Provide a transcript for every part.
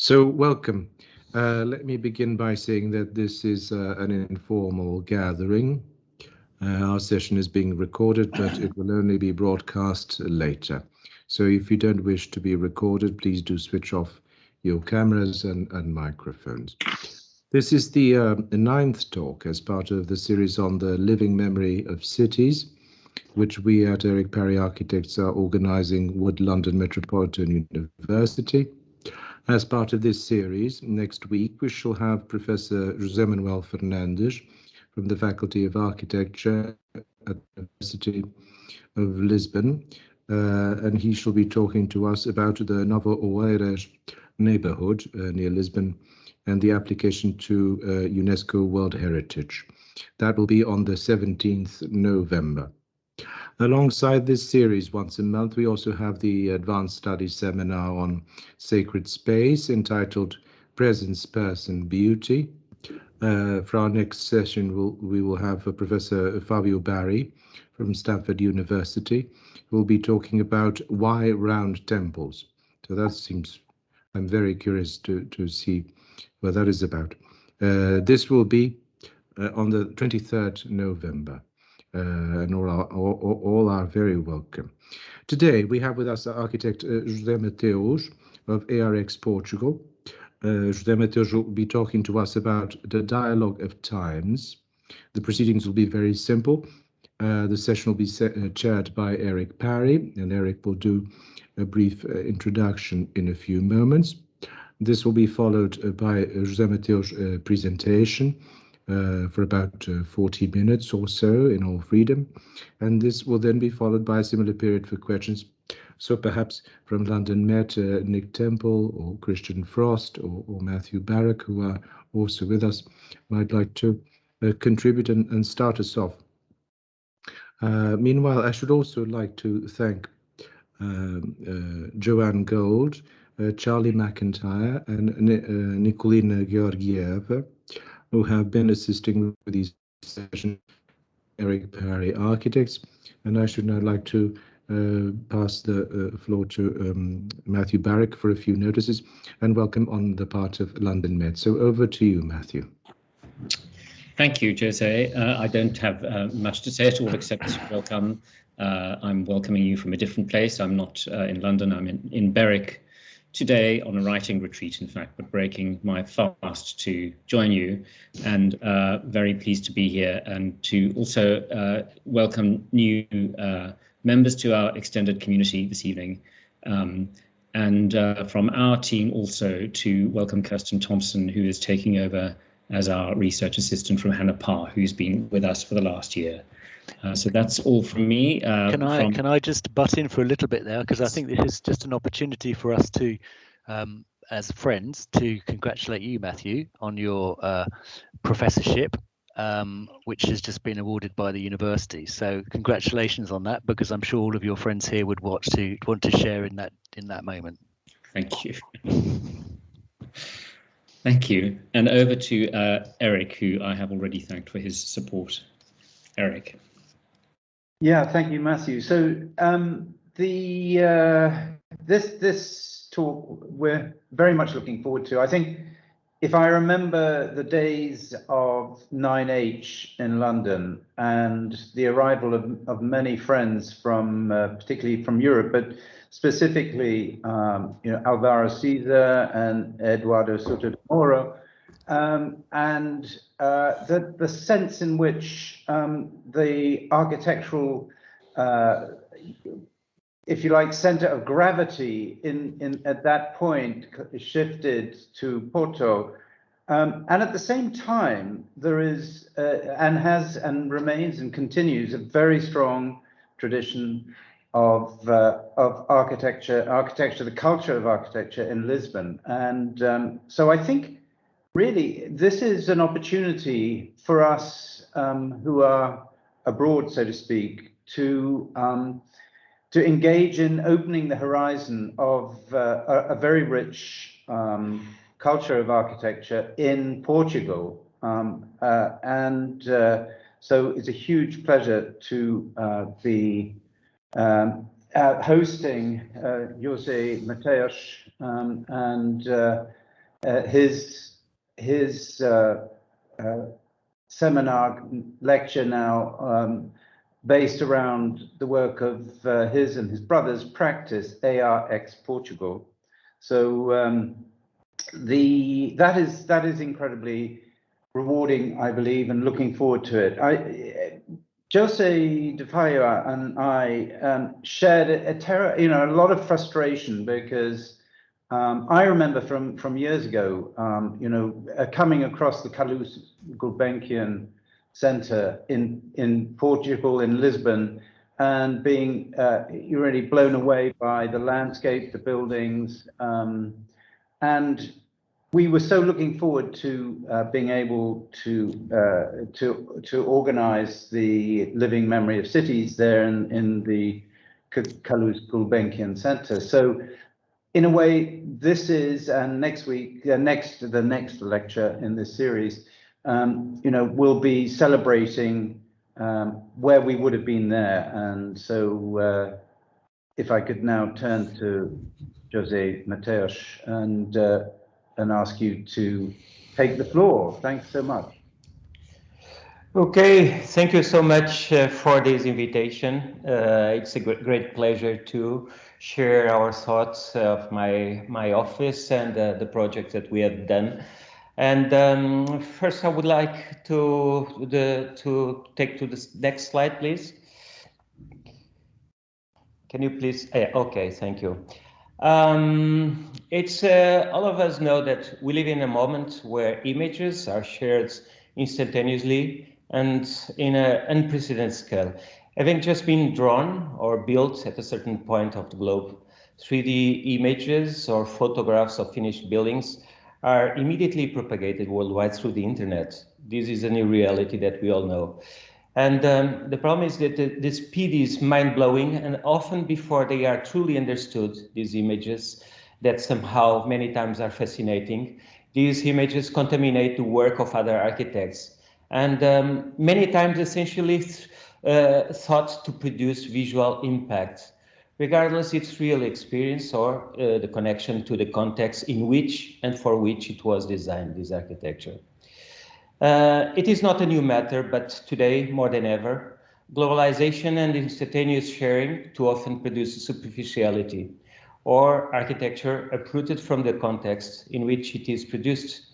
So welcome. Let me begin by saying that this is an informal gathering. Our session is being recorded, but it will only be broadcast later. So if you don't wish to be recorded, please do switch off your cameras and microphones. This is the 9th talk as part of the series on the living memory of cities, which we at Eric Parry Architects are organizing with London Metropolitan University. As part of this series, next week we shall have Professor José Manuel Fernandes from the Faculty of Architecture at the University of Lisbon, and he shall be talking to us about the Nova Oeiras neighborhood near Lisbon and the application to UNESCO World Heritage. That will be on the 17th November. Alongside this series, once a month, we also have the Advanced Studies Seminar on Sacred Space entitled Presence, Person, Beauty. For our next session, we will have Professor Fabio Barry from Stanford University, who will be talking about why round temples. So that seems, I'm very curious to see what that is about. This will be on the 23rd November. And all are very welcome. Today we have with us architect José Mateus of ARX Portugal. José Mateus will be talking to us about the dialogue of times. The proceedings will be very simple. The session will be chaired by Eric Parry, and Eric will do a brief introduction in a few moments. This will be followed by José Mateus' presentation for about 40 minutes or so in all freedom, and this will then be followed by a similar period for questions. So perhaps from London Met, Nick Temple or Christian Frost or Matthew Barac, who are also with us, might like to contribute and start us off. Meanwhile, I should also like to thank Joanne Gold, Charlie McIntyre and Nikolina Georgieva, who have been assisting with these sessions, Eric Parry Architects. And I should now like to pass the floor to Matthew Barac for a few notices and welcome on the part of London Met. So over to you, Matthew. Thank you, Jose. I don't have much to say at all except welcome. I'm welcoming you from a different place. I'm not in London, I'm in Berwick today on a writing retreat, in fact, but breaking my fast to join you, and very pleased to be here and to also welcome new members to our extended community this evening. And from our team also to welcome Kirsten Thompson, who is taking over as our research assistant from Hannah Parr, who's been with us for the last year. So that's all from me. Can I just butt in for a little bit there, because I think this is just an opportunity for us to, as friends, to congratulate you, Matthew, on your professorship, which has just been awarded by the university. So congratulations on that, because I'm sure all of your friends here would want to share in that moment. Thank you. Thank you. And over to Eric, who I have already thanked for his support. Eric. Yeah, thank you, Matthew. So this talk we're very much looking forward to. I think if I remember the days of 9H in London and the arrival of many friends from particularly from Europe, but specifically Alvaro Siza and Eduardo Soto de Moro, and the sense in which the architectural, if you like, center of gravity at that point shifted to Porto, and at the same time there is and has and remains and continues a very strong tradition of architecture, the culture of architecture in Lisbon, and so I think really this is an opportunity for us who are abroad, so to speak, to engage in opening the horizon of a very rich culture of architecture in Portugal, and so it's a huge pleasure to be hosting José Mateus and his seminar lecture now based around the work of his and his brother's practice, ARX Portugal. So that is incredibly rewarding, I believe, and looking forward to it. José de Paiva and I shared a lot of frustration because I remember from years ago, coming across the Carlos Gulbenkian Center in Portugal, in Lisbon, and being really blown away by the landscape, the buildings, and we were so looking forward to being able to organize the living memory of cities there in the Carlos Gulbenkian Center. So in a way, this is, and next week, the next lecture in this series, we'll be celebrating where we would have been there. And so if I could now turn to José Mateus and ask you to take the floor. Thanks so much. Okay, thank you so much for this invitation. It's a great pleasure to share our thoughts of my office and the project that we have done. And first, I would like to take to the next slide, please. Can you please? Okay, thank you. It's all of us know that we live in a moment where images are shared instantaneously and in an unprecedented scale. Having just been drawn or built at a certain point of the globe, 3D images or photographs of finished buildings are immediately propagated worldwide through the internet. This is a new reality that we all know. And the problem is that the speed is mind-blowing, and often before they are truly understood, these images that somehow many times are fascinating, these images contaminate the work of other architects. And many times essentially thought to produce visual impact, regardless its real experience or the connection to the context in which and for which it was designed, this architecture. It is not a new matter, but today, more than ever, globalization and instantaneous sharing too often produce superficiality, or architecture uprooted from the context in which it is produced,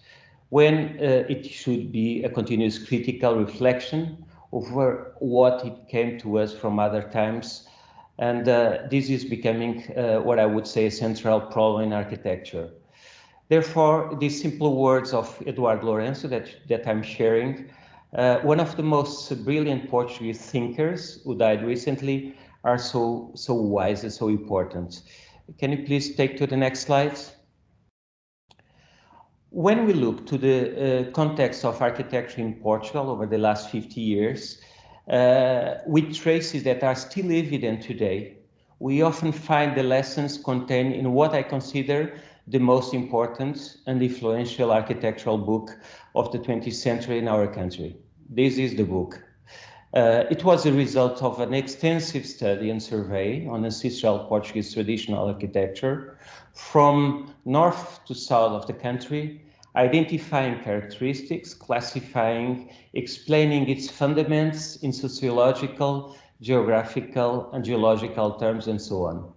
when it should be a continuous critical reflection over what it came to us from other times. And this is becoming what I would say a central problem in architecture. Therefore, these simple words of Eduardo Lourenço that I'm sharing, one of the most brilliant Portuguese thinkers who died recently, are so wise and so important. Can you please take to the next slide? When we look to the context of architecture in Portugal over the last 50 years, with traces that are still evident today, we often find the lessons contained in what I consider the most important and influential architectural book of the 20th century in our country. This is the book. It was a result of an extensive study and survey on ancestral Portuguese traditional architecture from north to south of the country, identifying characteristics, classifying, explaining its fundamentals in sociological, geographical, and geological terms, and so on.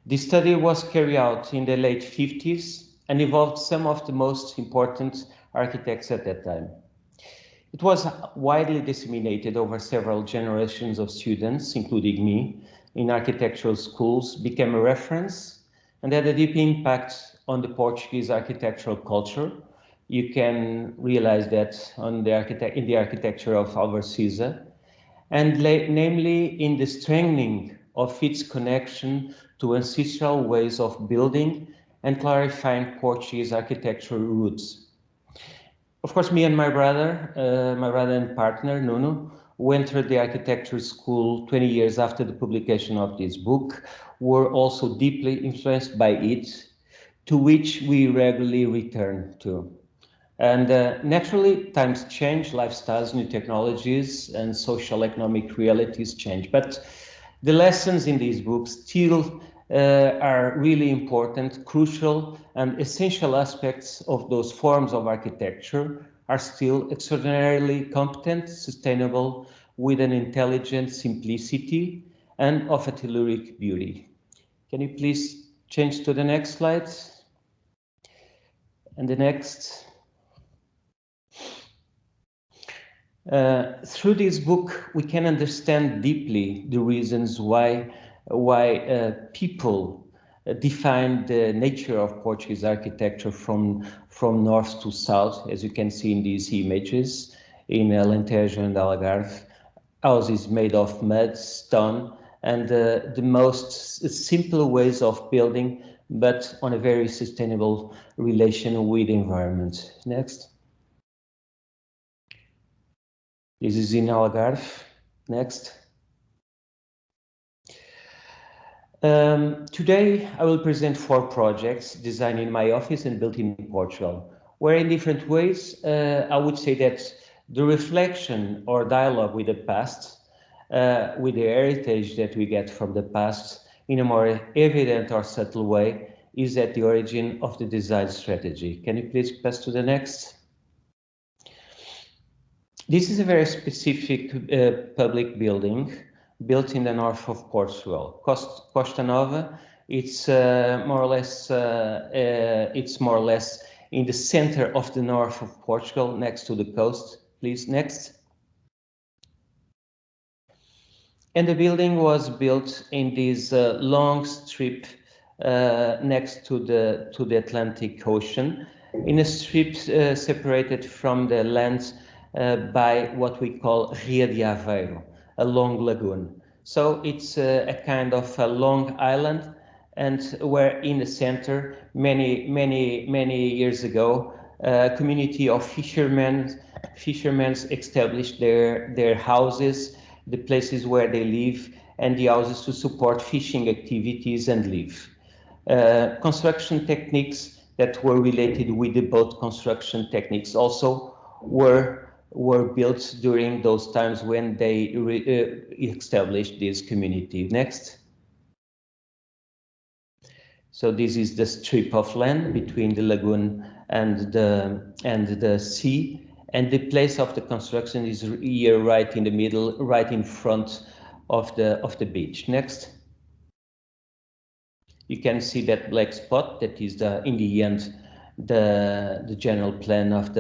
The study was carried out in the late 50s and involved some of the most important architects at that time. It was widely disseminated over several generations of students, including me, in architectural schools, became a reference and had a deep impact on the Portuguese architectural culture. You can realize that in the architecture of Álvaro Siza, and namely in the strengthening of its connection to ancestral ways of building and clarifying Portuguese architectural roots. Of course, me and my brother and partner, Nuno, who entered the architecture school 20 years after the publication of this book, were also deeply influenced by it, to which we regularly return to. And naturally, times change, lifestyles, new technologies, and social economic realities change. But the lessons in these books still are really important, crucial, and essential aspects of those forms of architecture are still extraordinarily competent, sustainable, with an intelligent simplicity and of a telluric beauty. Can you please change to the next slide? And the next. Through this book, we can understand deeply the reasons why people define the nature of Portuguese architecture from north to south, as you can see in these images, in Alentejo and Algarve. Houses made of mud, stone, and the most simple ways of building, but on a very sustainable relation with the environment. Next. This is in Algarve. Next. Today, I will present 4 projects designed in my office and built in Portugal, where in different ways, I would say that the reflection or dialogue with the past, with the heritage that we get from the past in a more evident or subtle way, is at the origin of the design strategy. Can you please pass to the next? This is a very specific public building built in the north of Portugal, Costa Nova. It's more or less in the center of the north of Portugal, next to the coast. Please, next. And the building was built in this long strip next to the Atlantic Ocean, in a strip separated from the land by what we call Ria de Aveiro, a long lagoon. So it's a kind of a long island, and where in the center, many years ago, a community of fishermen established their houses, the places where they live, and the houses to support fishing activities and live. Construction techniques that were related with the boat construction techniques also were built during those times when they established this community. Next. So this is the strip of land between the lagoon and the sea, and the place of the construction is here, right in the middle, right in front of the beach. Next. You can see that black spot that is in the end the general plan of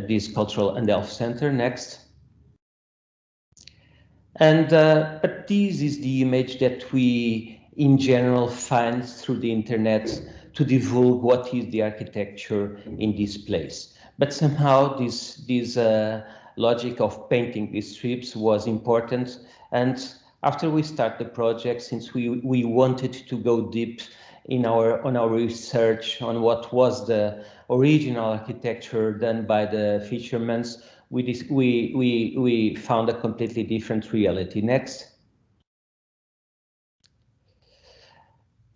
this cultural and health center. Next. And but this is the image that we in general find through the internet to divulge what is the architecture in this place. But somehow this logic of painting these strips was important, and after we start the project, since we wanted to go deep on our research on what was the original architecture done by the fishermen, we found a completely different reality. Next.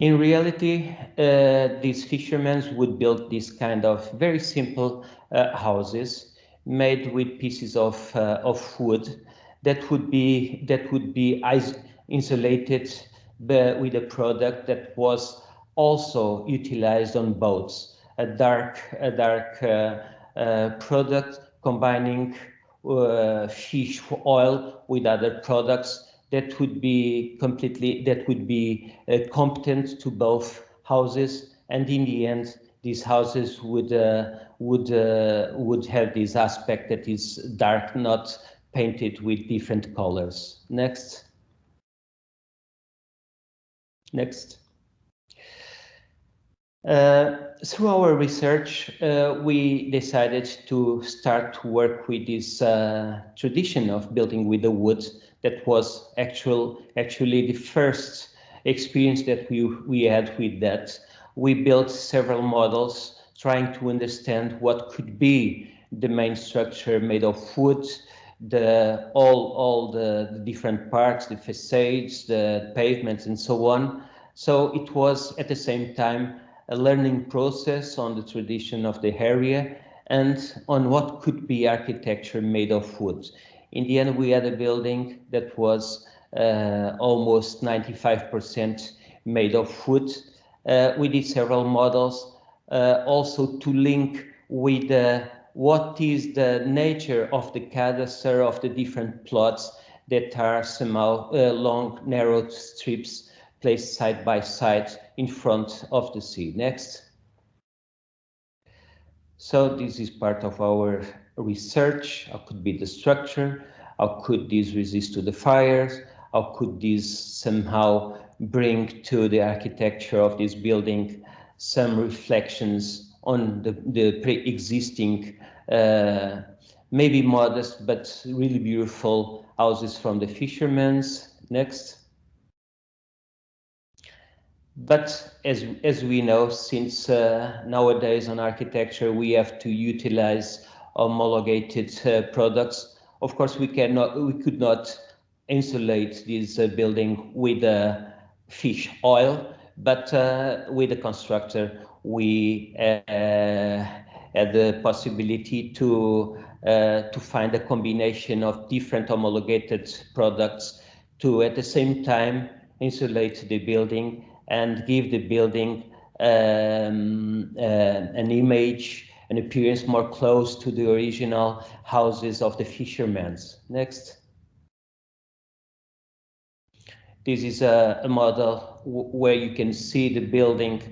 In reality, these fishermen would build these kind of very simple houses made with pieces of wood that would be insulated with a product that was also utilized on boats, a dark product combining fish oil with other products that would be competent to both houses, and in the end these houses would have this aspect that is dark, not painted with different colors. Next. Next. Through our research, we decided to start to work with this tradition of building with the wood that was actually the first experience that we had with that. We built several models trying to understand what could be the main structure made of wood, all the different parts, the facades, the pavements, and so on. So it was at the same time a learning process on the tradition of the area and on what could be architecture made of wood. In the end, we had a building that was almost 95% made of wood. We did several models also to link with what is the nature of the cadastre of the different plots that are somehow long, narrow strips placed side by side in front of the sea. Next. So this is part of our research. How could be the structure? How could this resist to the fires? How could this somehow bring to the architecture of this building some reflections on the pre-existing, maybe modest, but really beautiful houses from the fishermen's? Next. But as we know, since nowadays on architecture we have to utilize homologated products, of course we could not insulate this building with fish oil, but with the constructor we had the possibility to find a combination of different homologated products to at the same time insulate the building and give the building an image, an appearance more close to the original houses of the fishermen. Next. This is a model where you can see the building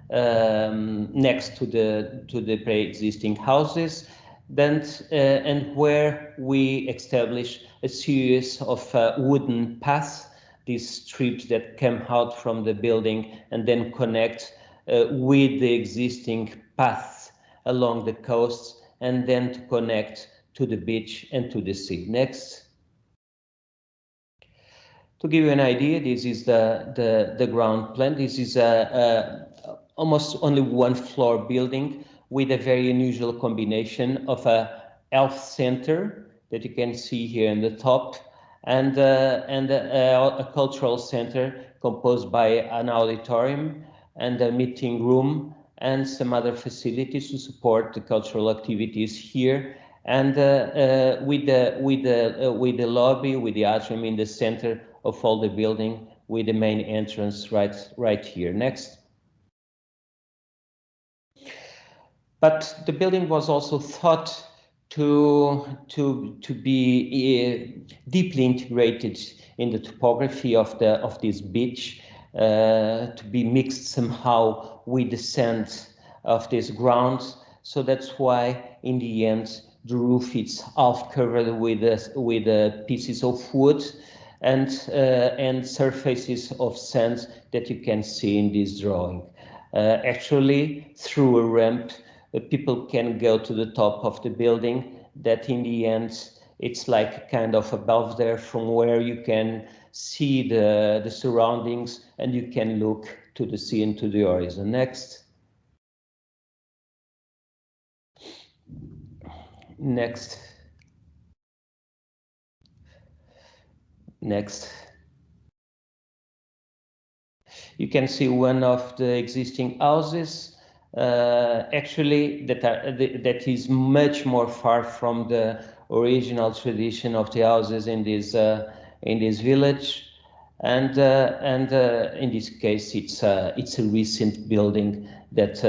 next to the pre-existing houses, then and where we establish a series of wooden paths, these strips that come out from the building and then connect with the existing paths along the coast, and then to connect to the beach and to the sea. Next. To give you an idea, this is the ground plan. This is almost only one floor building with a very unusual combination of a health center that you can see here in the top, and a cultural center composed by an auditorium and a meeting room and some other facilities to support the cultural activities here, and with the lobby, with the atrium in the center of all the building, with the main entrance right here. Next. But the building was also thought to be deeply integrated in the topography of this beach, to be mixed somehow with the sand of this ground. So that's why in the end the roof is half covered with pieces of wood and surfaces of sand that you can see in this drawing. Actually, through a ramp, people can go to the top of the building, that in the end it's like kind of above there from where you can see the surroundings and you can look to the sea and to the horizon. Next. Next. Next. You can see one of the existing houses, actually that is much more far from the original tradition of the houses in this village, and in this case it's a recent building that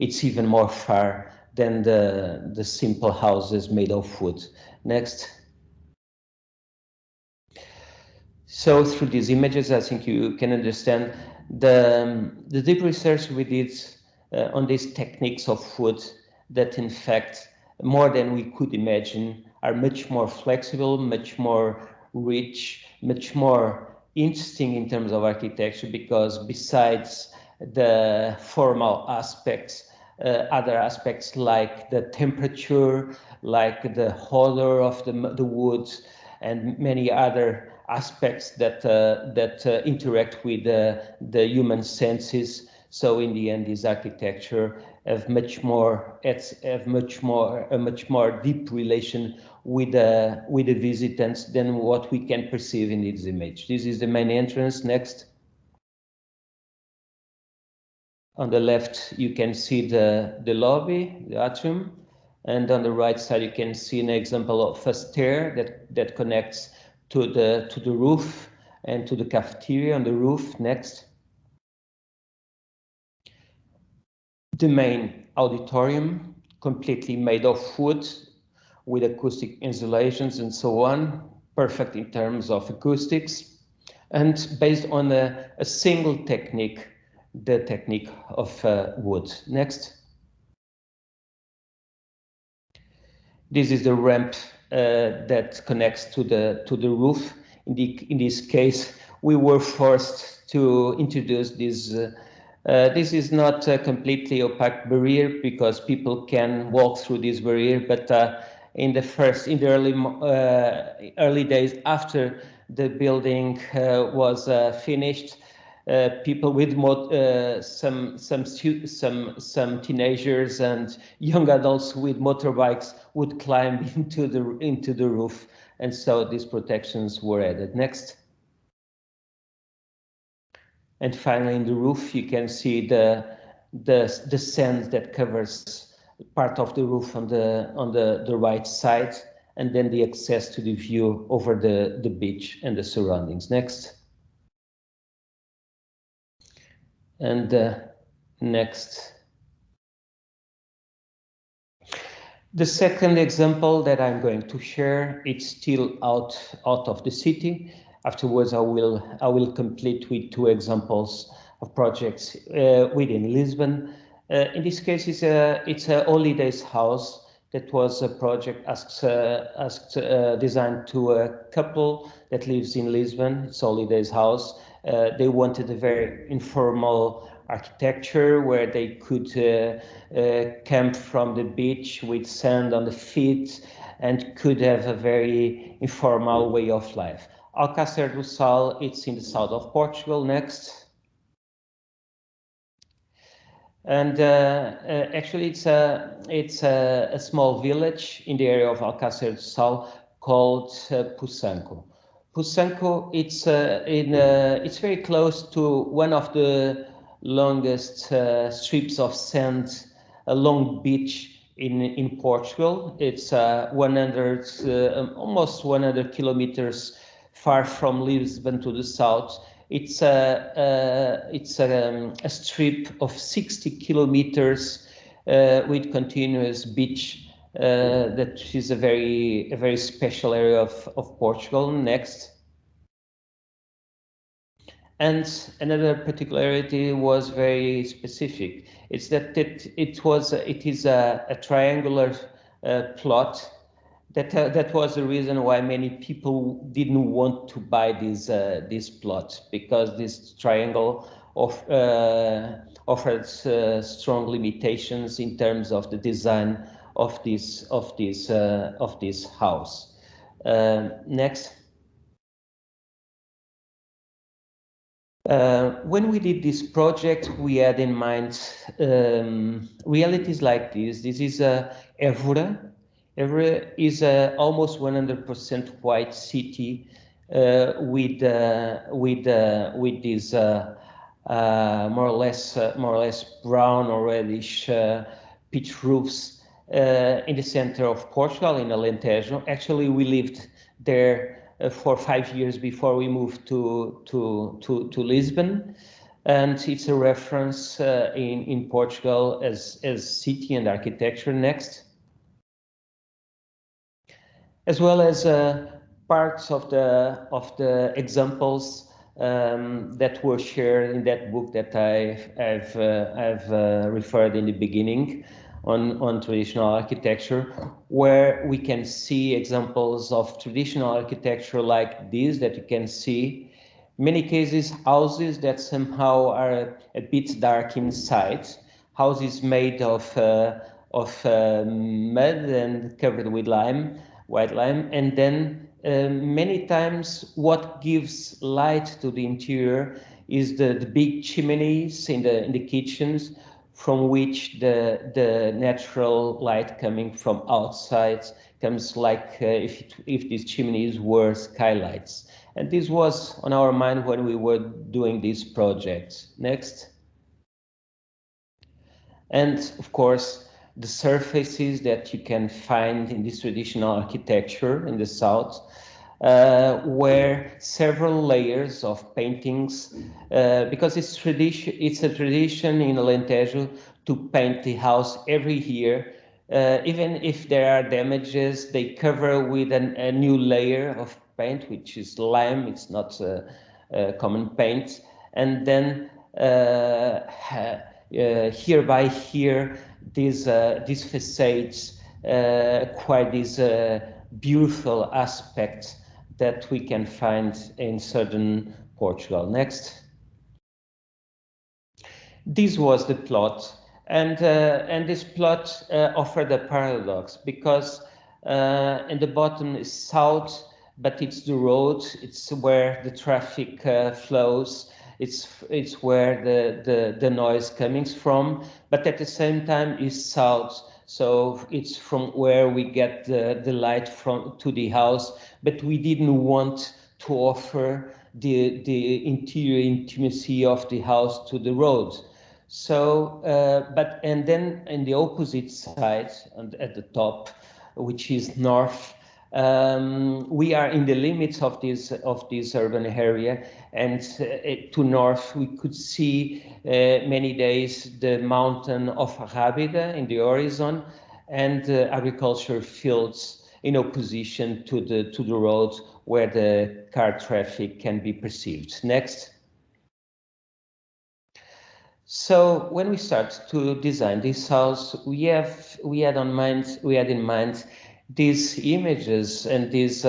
it's even more far than the simple houses made of wood. Next. So through these images, I think you can understand the deep research we did on these techniques of wood that in fact, more than we could imagine, are much more flexible, much more rich, much more interesting in terms of architecture, because besides the formal aspects, other aspects like the temperature, like the odor of the wood, and many other aspects that interact with the human senses. So in the end, this architecture have a much more deep relation with the visitants than what we can perceive in this image. This is the main entrance. Next. On the left, you can see the lobby, the atrium, and on the right side, you can see an example of a stair that connects to the roof, and to the cafeteria on the roof. Next. The main auditorium, completely made of wood, with acoustic insulations and so on, perfect in terms of acoustics, and based on a single technique, the technique of wood. Next. This is the ramp that connects to the roof. In this case, we were forced to introduce this. This is not a completely opaque barrier because people can walk through this barrier, but in the early days after the building was finished, people with some teenagers and young adults with motorbikes would climb into the roof, and so these protections were added. Next. And finally, in the roof, you can see the sand that covers part of the roof on the right side, and then the access to the view over the beach and the surroundings. Next. And next. The second example that I'm going to share, it's still out of the city. Afterwards, I will complete with two examples of projects within Lisbon. In this case, it's a holidays house that was a project designed to a couple that lives in Lisbon. It's a holidays house. They wanted a very informal architecture where they could camp from the beach with sand on the feet and could have a very informal way of life. Alcácer do Sal, it's in the south of Portugal. Next. And actually, it's a small village in the area of Alcácer do Sal called Pusanco. Pusanco, it's very close to one of the longest strips of sand along beach in Portugal. It's almost 100 kilometers far from Lisbon to the south. It's a strip of 60 kilometers with continuous beach. That is a very special area of Portugal. Next. And another particularity was very specific. It's that it is a triangular plot. That was the reason why many people didn't want to buy this plot, because this triangle offers strong limitations in terms of the design of this house. Next. When we did this project, we had in mind realities like this. This is Évora. Évora is almost 100% white city with this more or less brown or reddish pitch roofs in the center of Portugal, in Alentejo. Actually, we lived there for 5 years before we moved to Lisbon, and it's a reference in Portugal as city and architecture. Next. As well as parts of the examples that were shared in that book that I've referred in the beginning on traditional architecture, where we can see examples of traditional architecture like this that you can see. Many cases, houses that somehow are a bit dark inside, houses made of mud and covered with white lime, and then many times what gives light to the interior is the big chimneys in the kitchens, from which the natural light coming from outside comes, like if these chimneys were skylights. And this was on our mind when we were doing this project. Next. And of course, the surfaces that you can find in this traditional architecture in the south where several layers of paintings, because it's a tradition in Alentejo to paint the house every year. Even if there are damages, they cover with a new layer of paint, which is lime. It's not common paint. And then here by here, these facades quite these beautiful aspects that we can find in southern Portugal. Next. This was the plot, and this plot offered a paradox, because in the bottom is south, but it's the road, it's where the traffic flows, it's where the noise coming from, but at the same time is south, so it's from where we get the light from to the house, but we didn't want to offer the interior intimacy of the house to the road. So, and then in the opposite side, and at the top, which is north, we are in the limits of this urban area, and to north we could see many days the mountain of Rábida in the horizon, and agriculture fields in opposition to the road where the car traffic can be perceived. Next. So when we start to design this house, we had in mind these images and these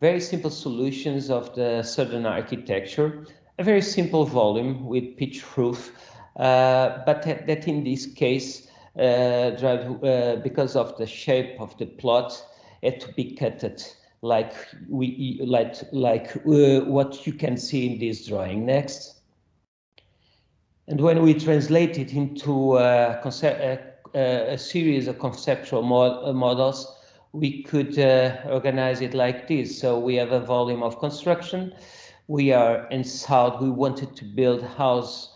very simple solutions of the southern architecture. A very simple volume with pitch roof, but that in this case, because of the shape of the plot, had to be cutted like what you can see in this drawing. Next. And when we translate it into a series of conceptual models, we could organize it like this. So we have a volume of construction. We are in south. We wanted to build a house,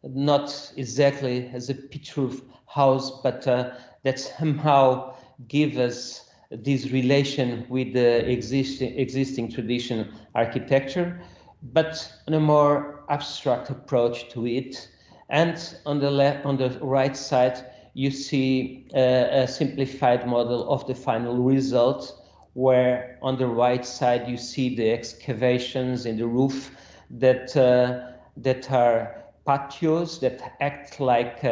not exactly as a pitch roof house, but that somehow give us this relation with the existing traditional architecture, but in a more abstract approach to it. And on the right side, you see a simplified model of the final result, where on the right side you see the excavations in the roof that are patios that act like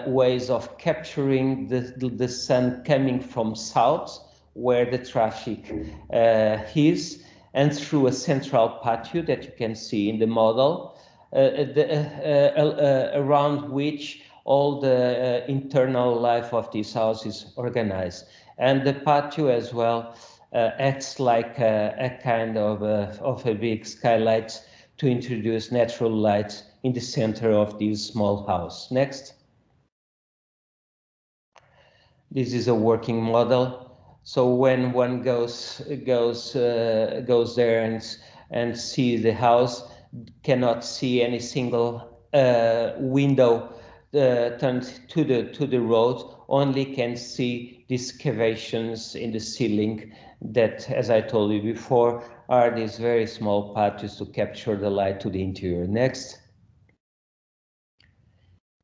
ways of capturing the sun coming from south, where the traffic is, and through a central patio that you can see in the model. Around which all the internal life of this house is organized. And the patio as well acts like a kind of a big skylight to introduce natural light in the center of this small house. Next. This is a working model. So when one goes there and see the house, cannot see any single window turned to the road, only can see these excavations in the ceiling that, as I told you before, are these very small patios to capture the light to the interior. Next.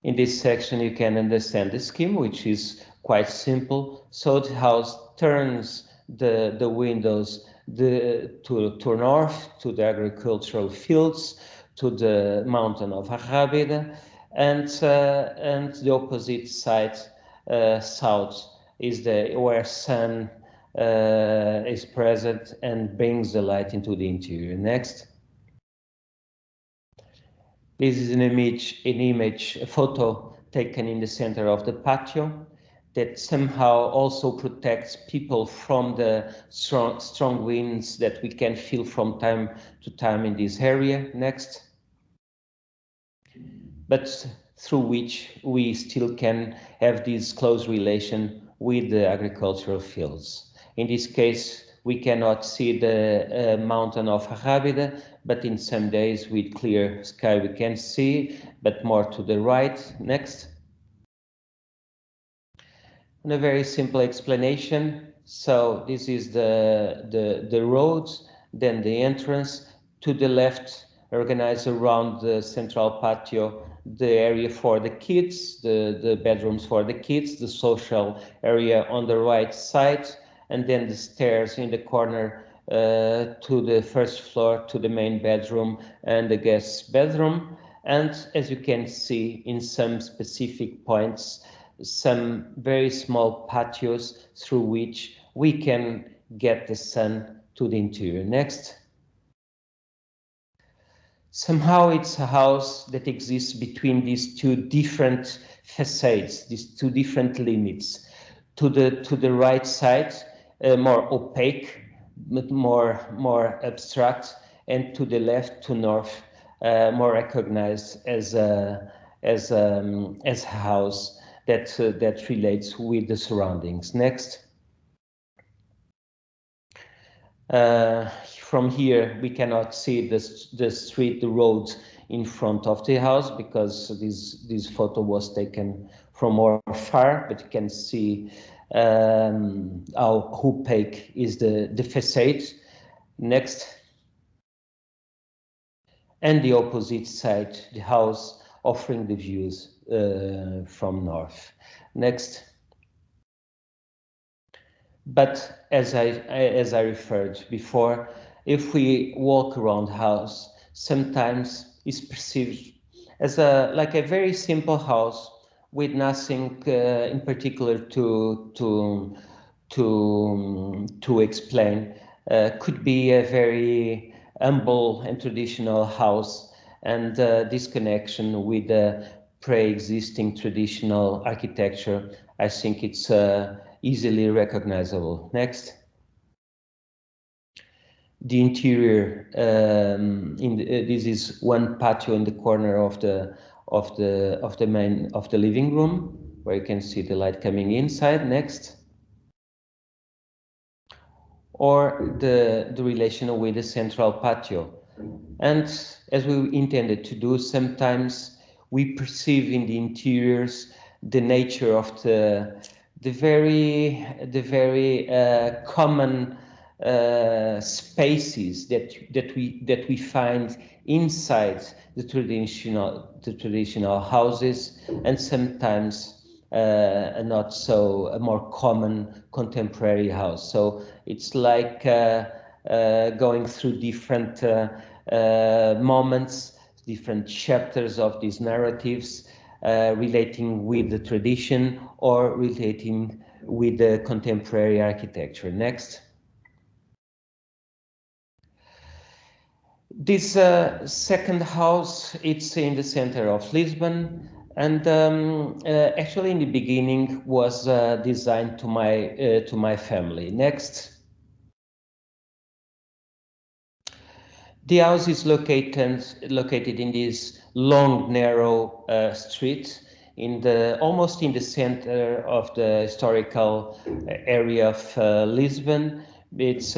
In this section you can understand the scheme, which is quite simple. So the house turns the windows to north, to the agricultural fields, to the mountain of Rábida, and the opposite side, south, is where sun is present and brings the light into the interior. Next. This is an image, a photo taken in the center of the patio that somehow also protects people from the strong winds that we can feel from time to time in this area. Next. But through which we still can have this close relation with the agricultural fields. In this case, we cannot see the mountain of Rábida, but in some days with clear sky we can see, but more to the right. Next. And a very simple explanation. So this is the road, then the entrance. To the left, organized around the central patio, the area for the kids, the bedrooms for the kids, the social area on the right side, and then the stairs in the corner to the first floor, to the main bedroom and the guest bedroom. And as you can see in some specific points, some very small patios through which we can get the sun to the interior. Next. Somehow it's a house that exists between these two different facades, these two different limits. To the right side, more opaque, but more abstract, and to the left, to north, more recognized as a house that relates with the surroundings. Next. From here, we cannot see the street, the roads in front of the house because this photo was taken from more far, but you can see how opaque is the facade. Next. And the opposite side, the house offering the views from north. Next. But as I referred before, if we walk around the house, sometimes it's perceived as like a very simple house with nothing in particular to explain. Could be a very humble and traditional house, and this connection with the pre-existing traditional architecture, I think it's easily recognizable. Next. The interior. This is one patio in the corner of the living room, where you can see the light coming inside. Next. Or the relation with the central patio. And as we intended to do, sometimes we perceive in the interiors the nature of the very common spaces that we find inside the traditional houses, and sometimes not so a more common contemporary house. So it's like going through different moments, different chapters of these narratives, relating with the tradition or relating with the contemporary architecture. Next. This second house, it's in the center of Lisbon, and actually in the beginning was designed to my family. Next. The house is located in this long, narrow street, almost in the center of the historical area of Lisbon. It's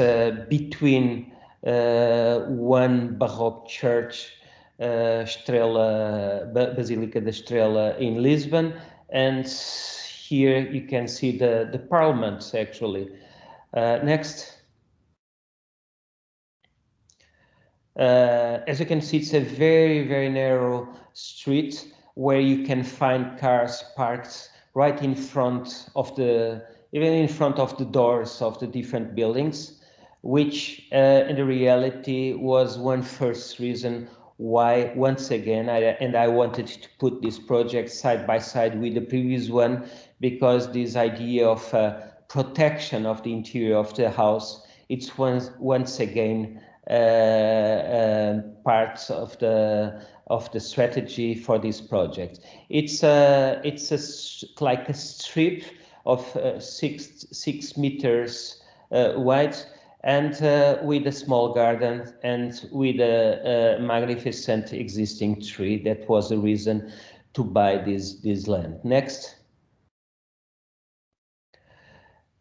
between one Baroque church, Basílica da Estrela in Lisbon, and here you can see the Parliament actually. Next. As you can see, it's a very narrow street where you can find cars parked right in front of even in front of the doors of the different buildings, which in the reality was one first reason why, once again, I wanted to put this project side by side with the previous one, because this idea of protection of the interior of the house, it's once again parts of the strategy for this project. It's like a strip of 6 meters wide, and with a small garden and with a magnificent existing tree. That was the reason to buy this land. Next.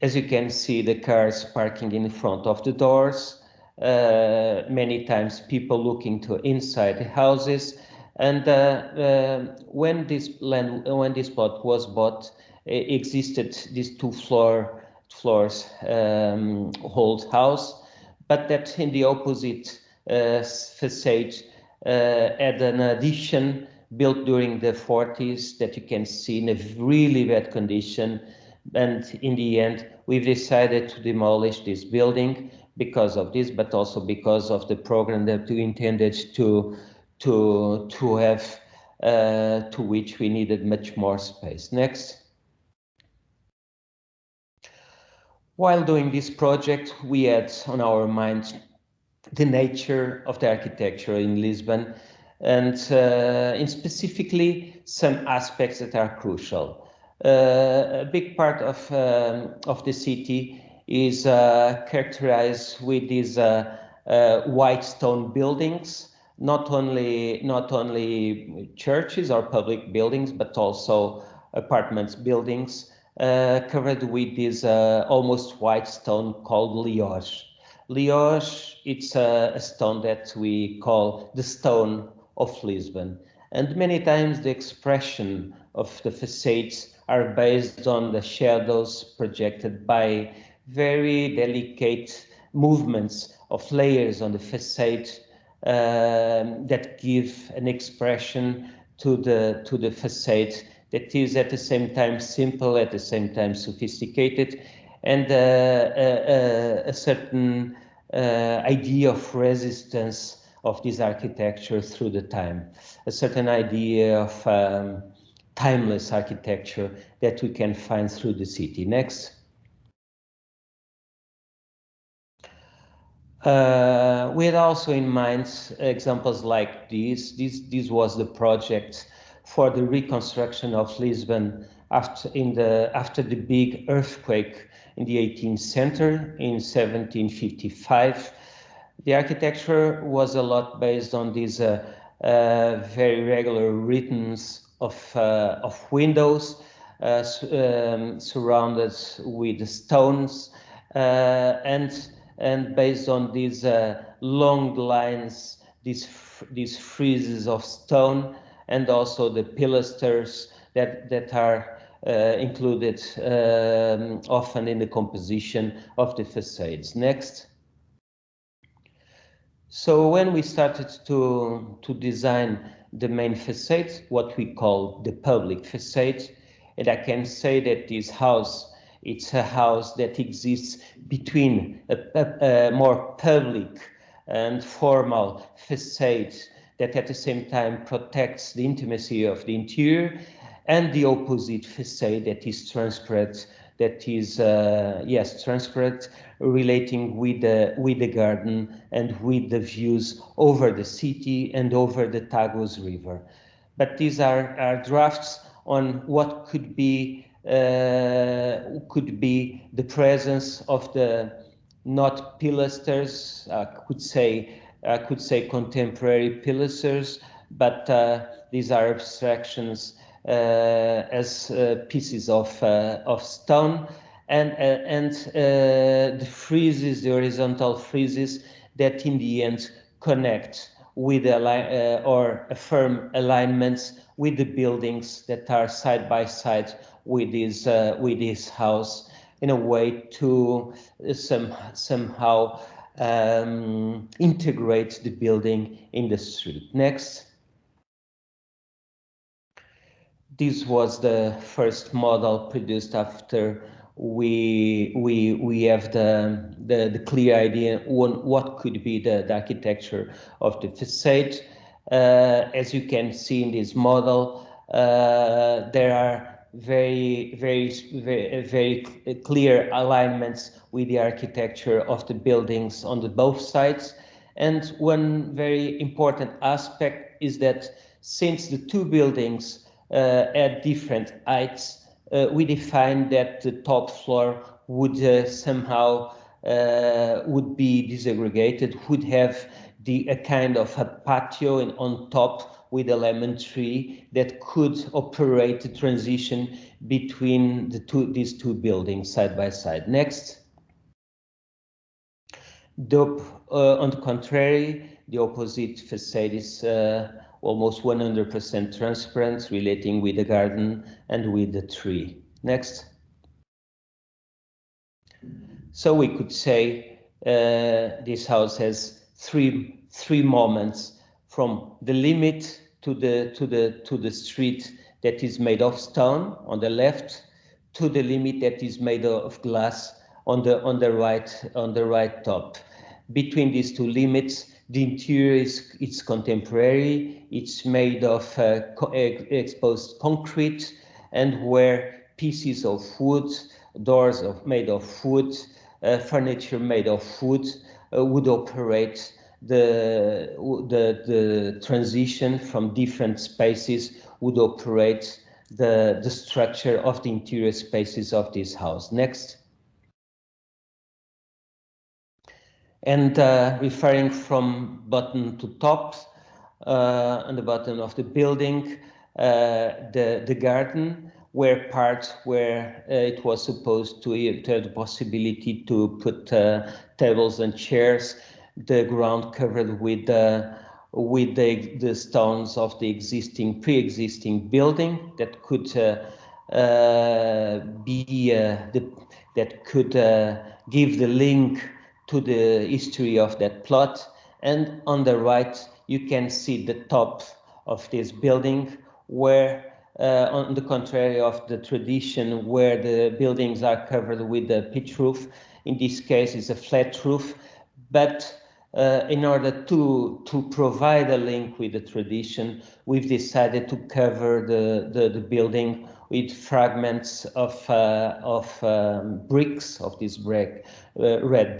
As you can see, the cars parking in front of the doors. Many times people looking to inside the houses. And when this plot was bought, existed this two floors old house, but that in the opposite facade had an addition built during the 40s that you can see in a really bad condition. And in the end, we've decided to demolish this building because of this, but also because of the program that we intended to have, to which we needed much more space. Next. While doing this project, we had on our mind the nature of the architecture in Lisbon, and in specifically some aspects that are crucial. A big part of the city is characterized with these white stone buildings, not only churches or public buildings, but also apartments buildings covered with this almost white stone called liège. Liège, it's a stone that we call the stone of Lisbon. And many times the expression of the facades are based on the shadows projected by very delicate movements of layers on the facade that give an expression to the facade that is at the same time simple, at the same time sophisticated, and a certain idea of resistance of this architecture through the time, a certain idea of timeless architecture that we can find through the city. Next. We had also in mind examples like these. This was the project for the reconstruction of Lisbon after the big earthquake in the 18th century in 1755. The architecture was a lot based on these very regular rhythms of windows surrounded with stones and based on these long lines, these friezes of stone, and also the pilasters that are included often in the composition of the facades. Next. So when we started to design the main facade, what we call the public facade, and I can say that this house, it's a house that exists between a more public and formal facade that at the same time protects the intimacy of the interior, and the opposite facade that is transparent, transparent, relating with the garden and with the views over the city and over the Tagus River. But these are drafts on what could be the presence of the not pilasters, I could say contemporary pilasters, but these are abstractions as pieces of stone, and the friezes, the horizontal friezes that in the end connect with or affirm alignments with the buildings that are side by side with this house, in a way to somehow integrate the building in the street. Next. This was the first model produced after we have the clear idea on what could be the architecture of the facade. As you can see in this model, there are very clear alignments with the architecture of the buildings on both sides. And one very important aspect is that since the two buildings at different heights, we defined that the top floor would somehow would be disaggregated, would have a kind of a patio on top with a lemon tree that could operate the transition between these two buildings side by side. Next. On the contrary, the opposite facade is almost 100% transparent, relating with the garden and with the tree. Next. So we could say this house has three moments, from the limit to the street that is made of stone on the left, to the limit that is made of glass on the right top. Between these two limits, the interior is contemporary. It's made of exposed concrete, and where pieces of wood, doors made of wood, furniture made of wood would operate the transition from different spaces, would operate the structure of the interior spaces of this house. Next. And referring from bottom to top, on the bottom of the building, the garden, where parts where it was supposed to have the possibility to put tables and chairs, the ground covered with the stones of the pre-existing building that could give the link to the history of that plot. And on the right, you can see the top of this building, where on the contrary of the tradition where the buildings are covered with a pitch roof, in this case it's a flat roof. But in order to provide a link with the tradition, we've decided to cover the building with fragments of bricks, of these red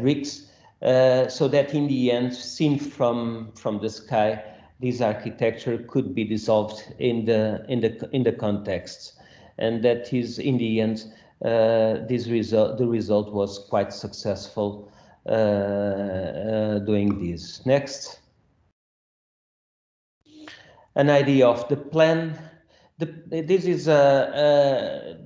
bricks, so that in the end, seen from the sky, this architecture could be dissolved in the context. And that is, in the end, the result was quite successful doing this. Next. An idea of the plan. This is the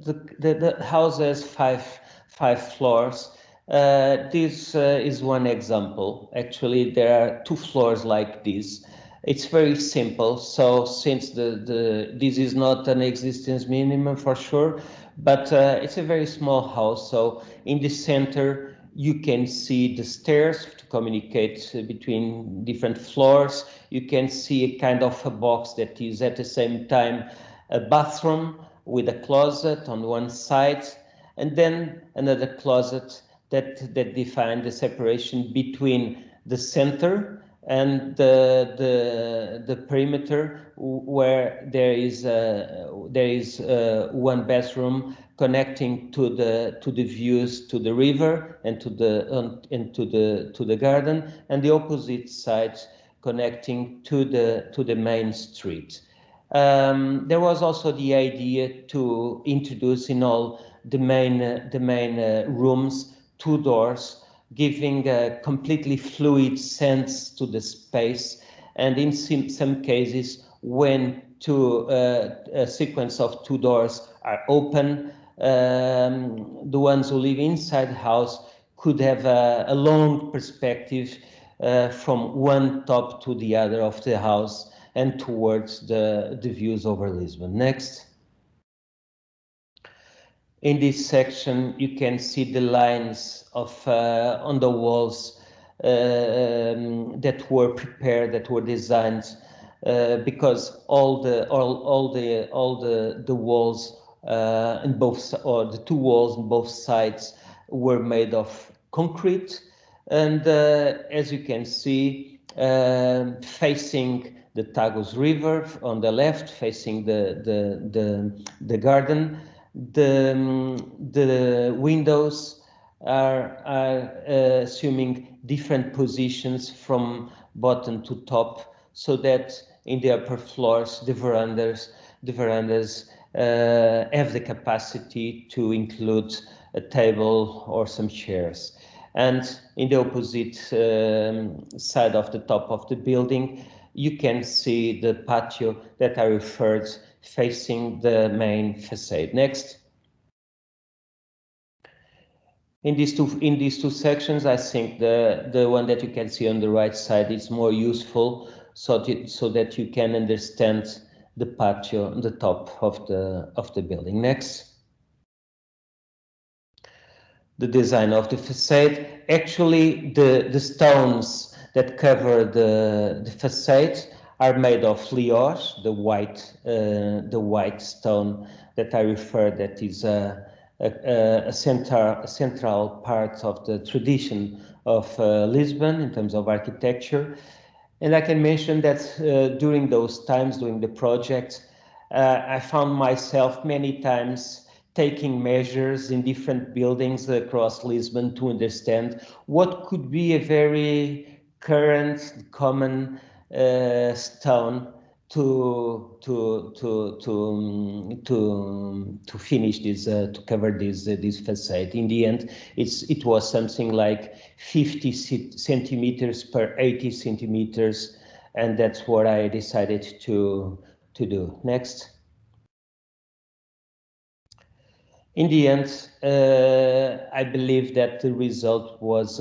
house has five floors. This is one example. Actually, there are 2 floors like this. It's very simple. So since this is not an existence minimum for sure, but it's a very small house. So in the center, you can see the stairs to communicate between different floors. You can see a kind of a box that is at the same time a bathroom with a closet on one side, and then another closet that define the separation between the center and the perimeter, where there is one bathroom connecting to the views to the river and to the garden, and the opposite side connecting to the main street. There was also the idea to introduce in all the main rooms 2 doors, giving a completely fluid sense to the space. And in some cases, when a sequence of 2 doors are open, the ones who live inside the house could have a long perspective from one top to the other of the house and towards the views over Lisbon. Next. In this section, you can see the lines of on the walls that were prepared, that were designed, because all the walls in both, or the 2 walls on both sides, were made of concrete, and as you can see, facing the Tagus River on the left, facing the garden. The windows are assuming different positions from bottom to top, so that in the upper floors the verandas have the capacity to include a table or some chairs. And in the opposite side of the top of the building, you can see the patio that I referred, facing the main facade. Next. In these two sections, I think the one that you can see on the right side is more useful. so that you can understand the patio on the top of the building. Next. The design of the facade. Actually, the stones that cover the facade are made of Lior, the white stone that I refer, that is a central part of the tradition of Lisbon in terms of architecture. And I can mention that during those times, during the project, I found myself many times taking measures in different buildings across Lisbon to understand what could be a very current, common stone to finish this, to cover this facade. In the end, it was something like 50 centimeters per 80 centimeters, and that's what I decided to do. Next. In the end, I believe that the result was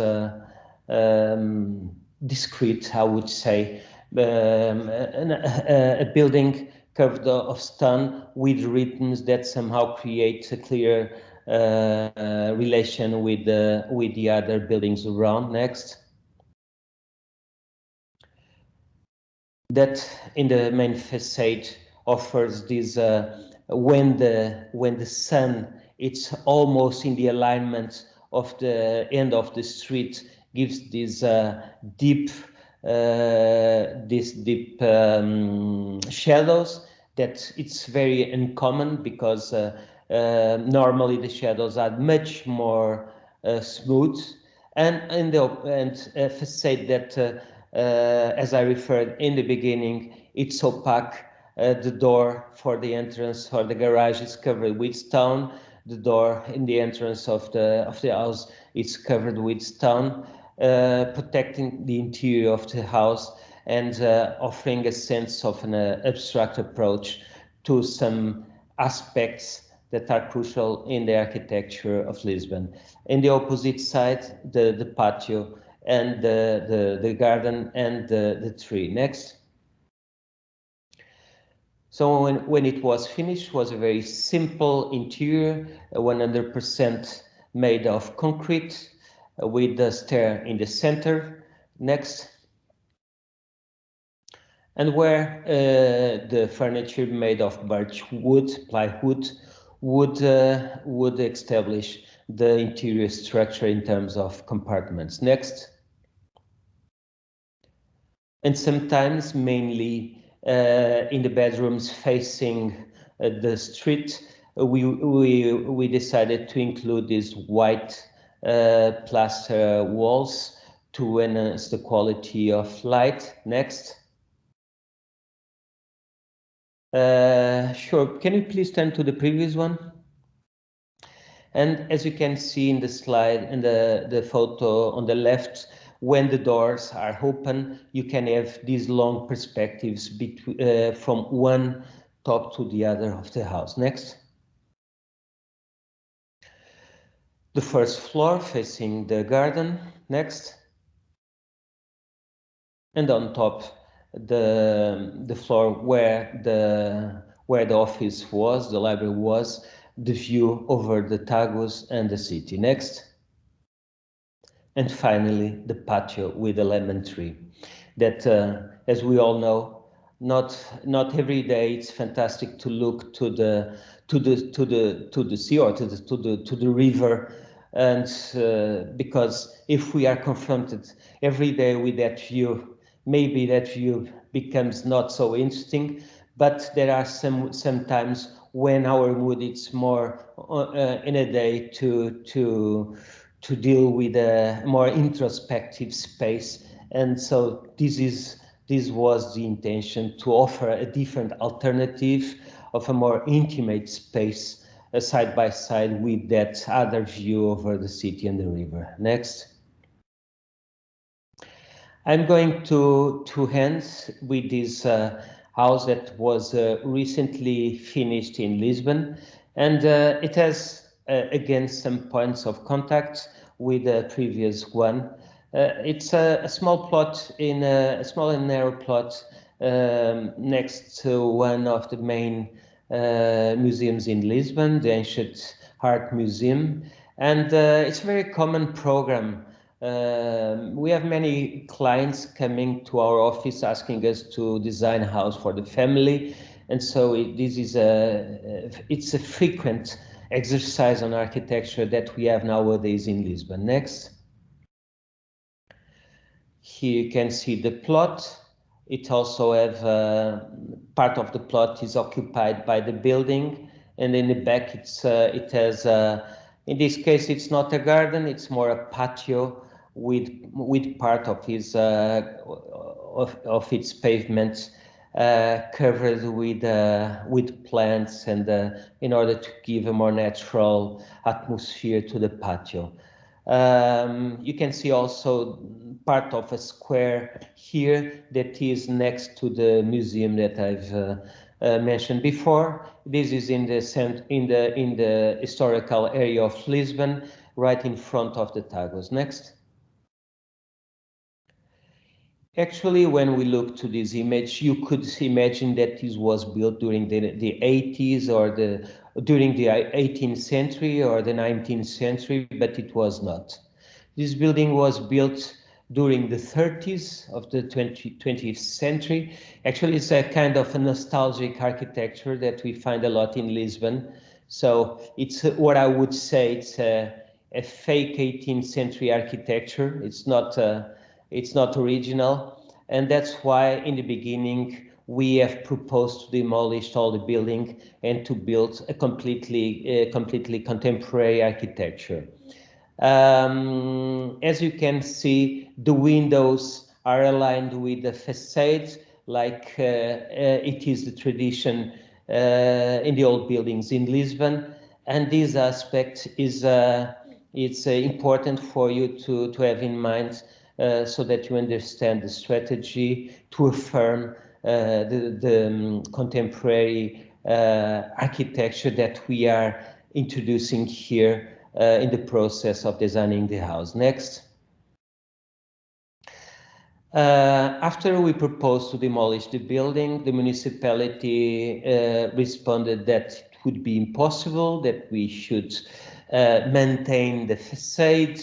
discrete, I would say. A building covered of stone with rhythms that somehow create a clear relation with the other buildings around. Next. That in the main facade offers this when the sun, it's almost in the alignment of the end of the street, gives this deep shadows that it's very uncommon, because normally the shadows are much more smooth, and a facade that as I referred in the beginning, it's opaque. The door for the entrance or the garage is covered with stone. The door in the entrance of the house is covered with stone, protecting the interior of the house and offering a sense of an abstract approach to some aspects that are crucial in the architecture of Lisbon. In the opposite side, the patio and the garden and the tree. Next. So when it was finished, it was a very simple interior, 100% made of concrete, with the stair in the center. Next. And where the furniture made of birch wood, plywood, would establish the interior structure in terms of compartments. Next. And sometimes, mainly in the bedrooms facing the street, we decided to include these white plaster walls to enhance the quality of light. Next. Sure, can you please turn to the previous one? And as you can see in the slide, and the photo on the left, when the doors are open, you can have these long perspectives from one top to the other of the house. Next. The first floor facing the garden. Next. And on top, the floor where the office was, the library was, the view over the Tagus and the city. Next. And finally, the patio with the lemon tree. That, as we all know, not every day it's fantastic to look to the sea or to the river, and because if we are confronted every day with that view, maybe that view becomes not so interesting. But there are some times when our mood is more in a day to deal with a more introspective space. And so this was the intention, to offer a different alternative of a more intimate space side by side with that other view over the city and the river. Next. I'm going to end with this house that was recently finished in Lisbon, and it has again some points of contact with the previous one. It's a small plot in a small and narrow plot next to one of the main museums in Lisbon, the Ancient Art Museum, and it's a very common program. We have many clients coming to our office asking us to design a house for the family, and so it's a frequent exercise on architecture that we have nowadays in Lisbon. Next. Here you can see the plot. It also have part of the plot is occupied by the building, and in the back it has in this case it's not a garden, it's more a patio with part of his of its pavement covered with plants, and in order to give a more natural atmosphere to the patio. You can see also part of a square here that is next to the museum that I've mentioned before. This is in the historical area of Lisbon, right in front of the Tagus. Next. Actually, when we look to this image, you could imagine that this was built during the 80s or during the 18th century or the 19th century, but it was not. This building was built during the 30s of the 20th century. Actually, it's a kind of a nostalgic architecture that we find a lot in Lisbon. So it's what I would say it's a fake 18th century architecture. It's not original, and that's why in the beginning we have proposed to demolish all the building and to build a completely contemporary architecture. As you can see, the windows are aligned with the facades, like it is the tradition in the old buildings in Lisbon, and this aspect is it's important for you to have in mind. So that you understand the strategy to affirm the contemporary architecture that we are introducing here in the process of designing the house. Next. After we proposed to demolish the building, the municipality responded that it would be impossible, that we should maintain the facade,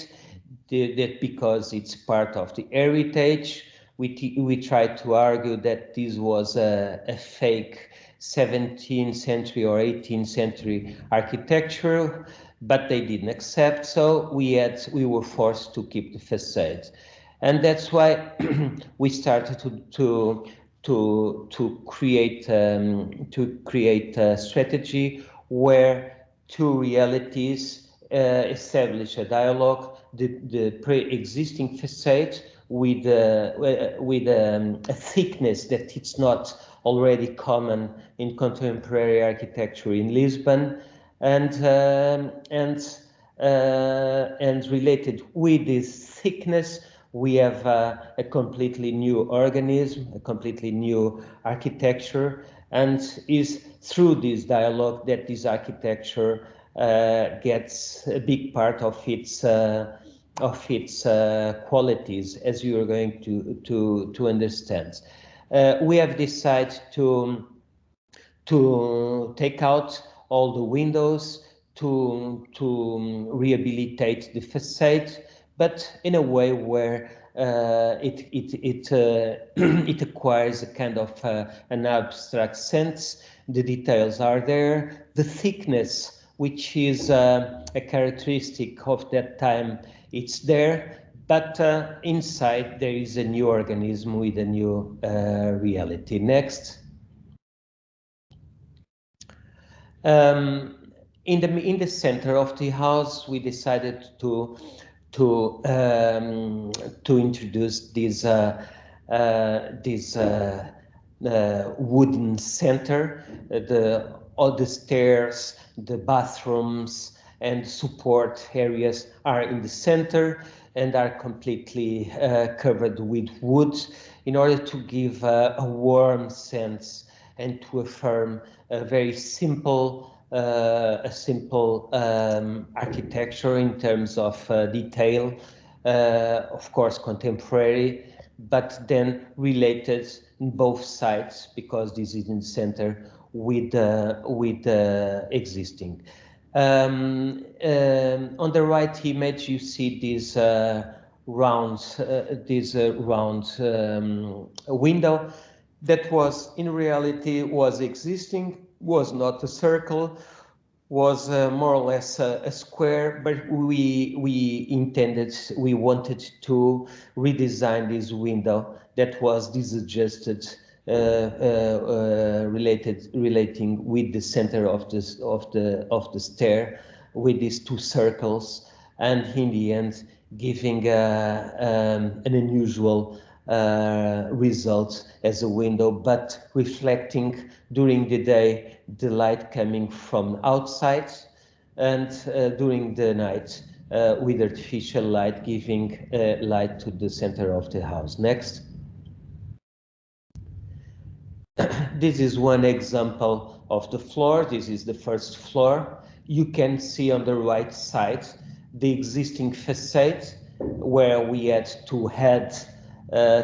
that because it's part of the heritage. We tried to argue that this was a fake 17th century or 18th century architecture, but they didn't accept, so we were forced to keep the facade. And that's why we started to create a strategy where two realities establish a dialogue. The pre-existing facade with a thickness that it's not already common in contemporary architecture in Lisbon, and related with this thickness, we have a completely new organism, a completely new architecture, and is through this dialogue that this architecture gets a big part of its qualities, as you are going to understand. We have decided to take out all the windows, to rehabilitate the facade, but in a way where it acquires a kind of an abstract sense. The details are there. The thickness, which is a characteristic of that time, it's there. But inside there is a new organism with a new reality. Next. In the center of the house, we decided to introduce this wooden center. All the stairs, the bathrooms, and support areas are in the center and are completely covered with wood in order to give a warm sense and to affirm a very simple architecture in terms of detail, of course contemporary, but then related in both sides, because this is in the center with existing. On the right image, you see this round window that was in reality was existing, was not a circle, was more or less a square, but we wanted to redesign this window that was disadjusted, relating with the center of the stair, with these two circles, and in the end giving an unusual result as a window, but reflecting during the day the light coming from outside, and during the night with artificial light giving light to the center of the house. Next. This is one example of the floor. This is the first floor. You can see on the right side the existing facade, where we had to add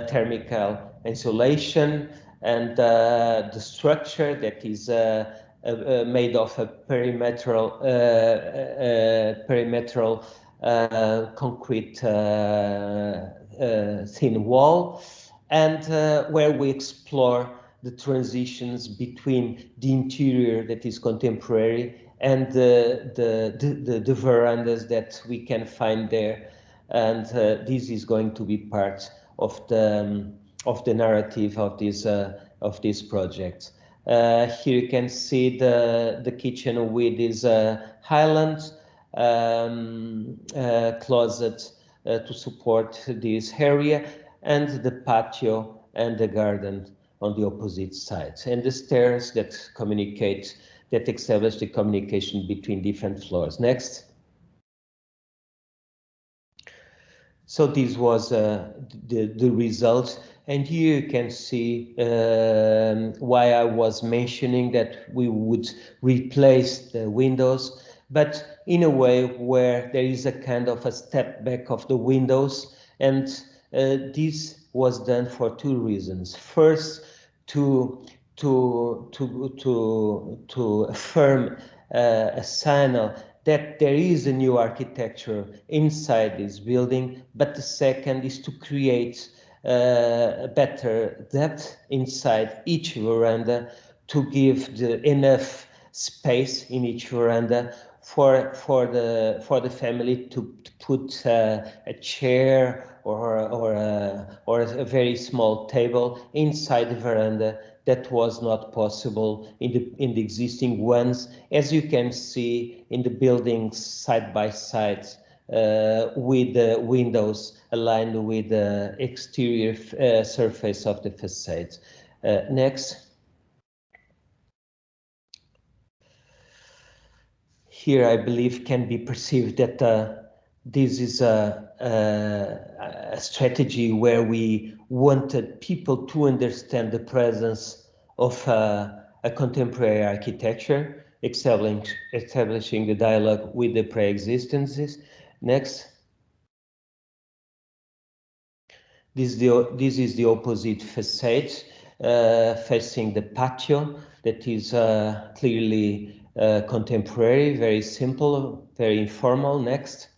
thermal insulation, and the structure that is made of a perimetral concrete thin wall, and where we explore the transitions between the interior that is contemporary and the verandas that we can find there, and this is going to be part of the narrative of this project. Here you can see the kitchen with this island closet to support this area, and the patio and the garden on the opposite sides, and the stairs that establish the communication between different floors. Next. So this was the result, and here you can see why I was mentioning that we would replace the windows, but in a way where there is a kind of a step back of the windows, and this was done for two reasons. First, to affirm a signal that there is a new architecture inside this building, but the second is to create a better depth inside each veranda, to give enough space in each veranda for the family to put a chair or a very small table inside the veranda. That was not possible in the existing ones, as you can see in the buildings side by side, with the windows aligned with the exterior surface of the facade. Next. Here, I believe, can be perceived that this is a strategy where we wanted people to understand the presence of a contemporary architecture, establishing the dialogue with the pre-existences. Next. This is the opposite facade, facing the patio, that is clearly contemporary, very simple, very informal. Next.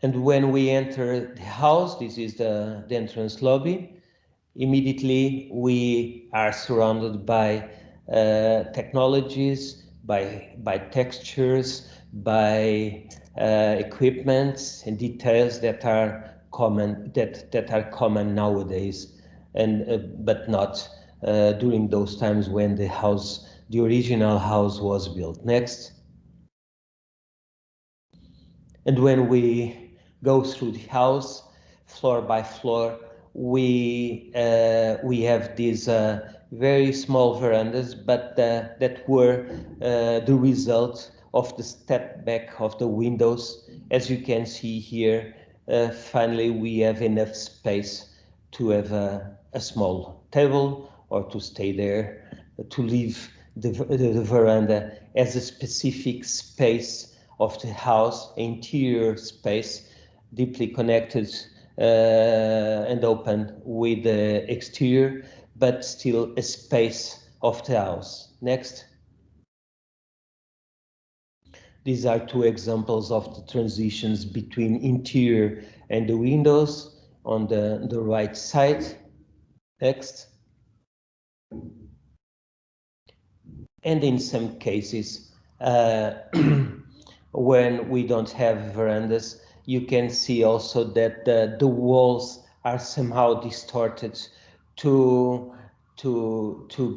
And when we enter the house, this is the entrance lobby. Immediately we are surrounded by technologies, by textures, by equipment and details that are common nowadays, and but not during those times when the original house was built. Next. And when we go through the house, floor by floor, we have these very small verandas, but that were the result of the step back of the windows. As you can see here, finally we have enough space to have a small table, or to stay there, to leave the veranda as a specific space of the house, interior space, deeply connected and open with the exterior, but still a space of the house. Next. These are two examples of the transitions between interior and the windows on the right side. Next. And in some cases, when we don't have verandas, you can see also that the walls are somehow distorted to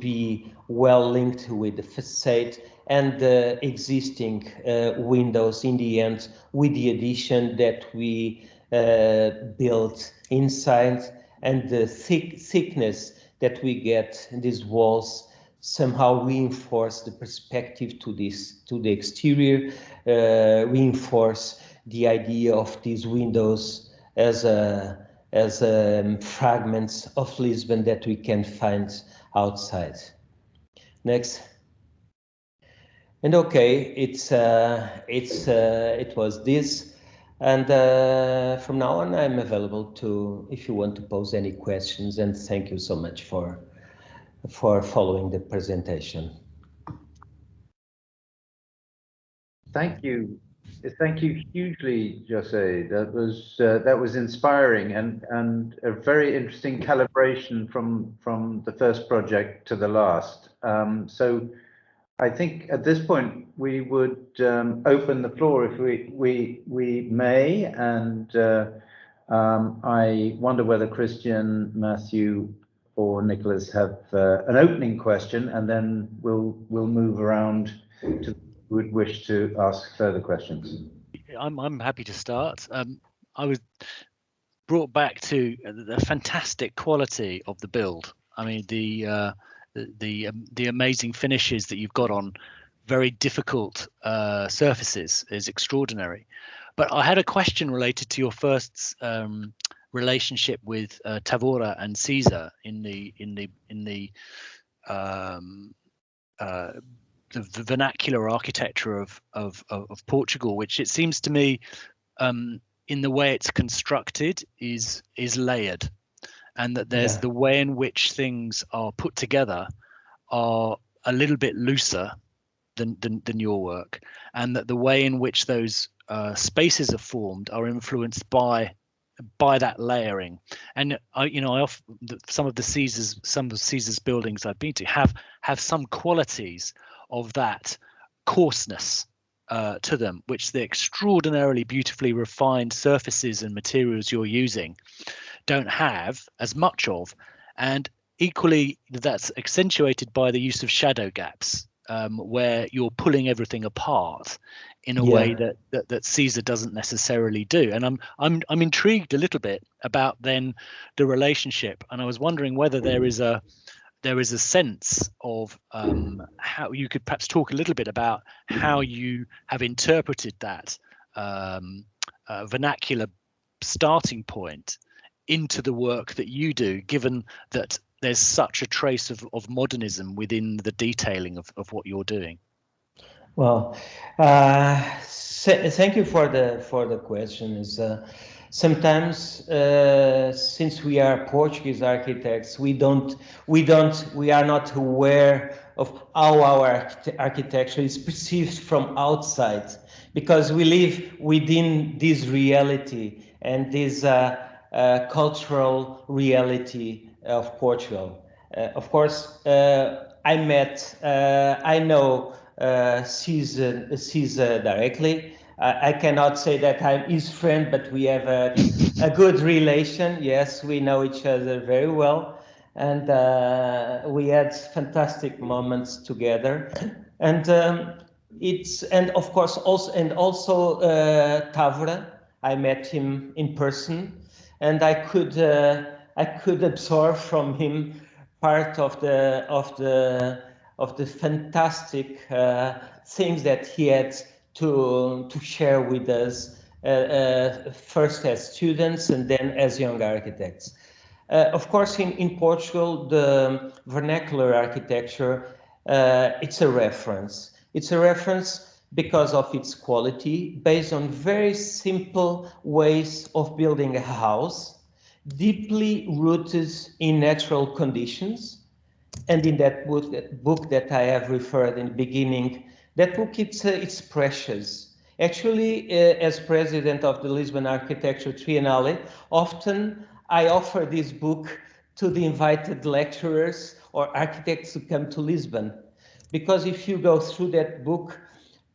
be well linked with the facade and the existing windows in the end, with the addition that we built inside, and the thickness that we get in these walls somehow reinforce the perspective to the exterior, reinforce the idea of these windows as fragments of Lisbon that we can find outside. Next. And okay, it was this, and from now on I'm available to, if you want to pose any questions, and thank you so much for following the presentation. Thank you. Thank you hugely, José. That was inspiring and a very interesting calibration from the first project to the last. So I think at this point we would open the floor if we may, and I wonder whether Christian, Matthew, or Nicholas have an opening question, and then we'll move around to who would wish to ask further questions. I'm happy to start. I was brought back to the fantastic quality of the build. I mean, the amazing finishes that you've got on very difficult surfaces is extraordinary. But I had a question related to your first relationship with Tavora and Caesar in the vernacular architecture of Portugal, which it seems to me, in the way it's constructed, is layered, and that there's the way in which things are put together are a little bit looser than your work, and that the way in which those spaces are formed are influenced by that layering. And some of Caesar's buildings I've been to have some qualities of that coarseness to them, which the extraordinarily beautifully refined surfaces and materials you're using don't have as much of. And equally, that's accentuated by the use of shadow gaps, where you're pulling everything apart in a way that Caesar doesn't necessarily do. And I'm intrigued a little bit about then the relationship, and I was wondering whether there is a sense of how you could perhaps talk a little bit about how you have interpreted that vernacular starting point into the work that you do, given that there's such a trace of modernism within the detailing of what you're doing. Well, thank you for the question. Sometimes, since we are Portuguese architects, we are not aware of how our architecture is perceived from outside, because we live within this reality and this cultural reality of Portugal. Of course, I know Caesar directly. I cannot say that I'm his friend, but we have a good relation. Yes, we know each other very well, and we had fantastic moments together. And of course also Tavora. I met him in person, and I could absorb from him part of the fantastic things that he had to share with us, first as students and then as young architects. Of course, in Portugal, the vernacular architecture, it's a reference. It's a reference because of its quality, based on very simple ways of building a house, deeply rooted in natural conditions. And in that book that I have referred in the beginning, that book, it's precious. Actually, as president of the Lisbon Architecture Triennale, often I offer this book to the invited lecturers or architects who come to Lisbon. Because if you go through that book,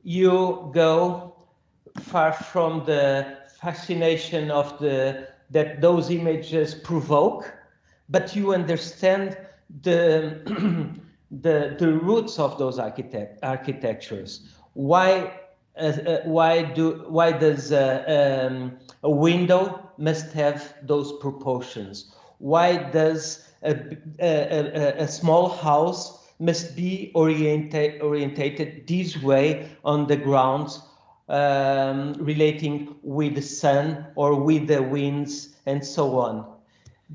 you go far from the fascination of that those images provoke, but you understand the the roots of those architectures. Why does a window must have those proportions? Why does a small house must be orientated this way on the ground, relating with the sun or with the winds and so on?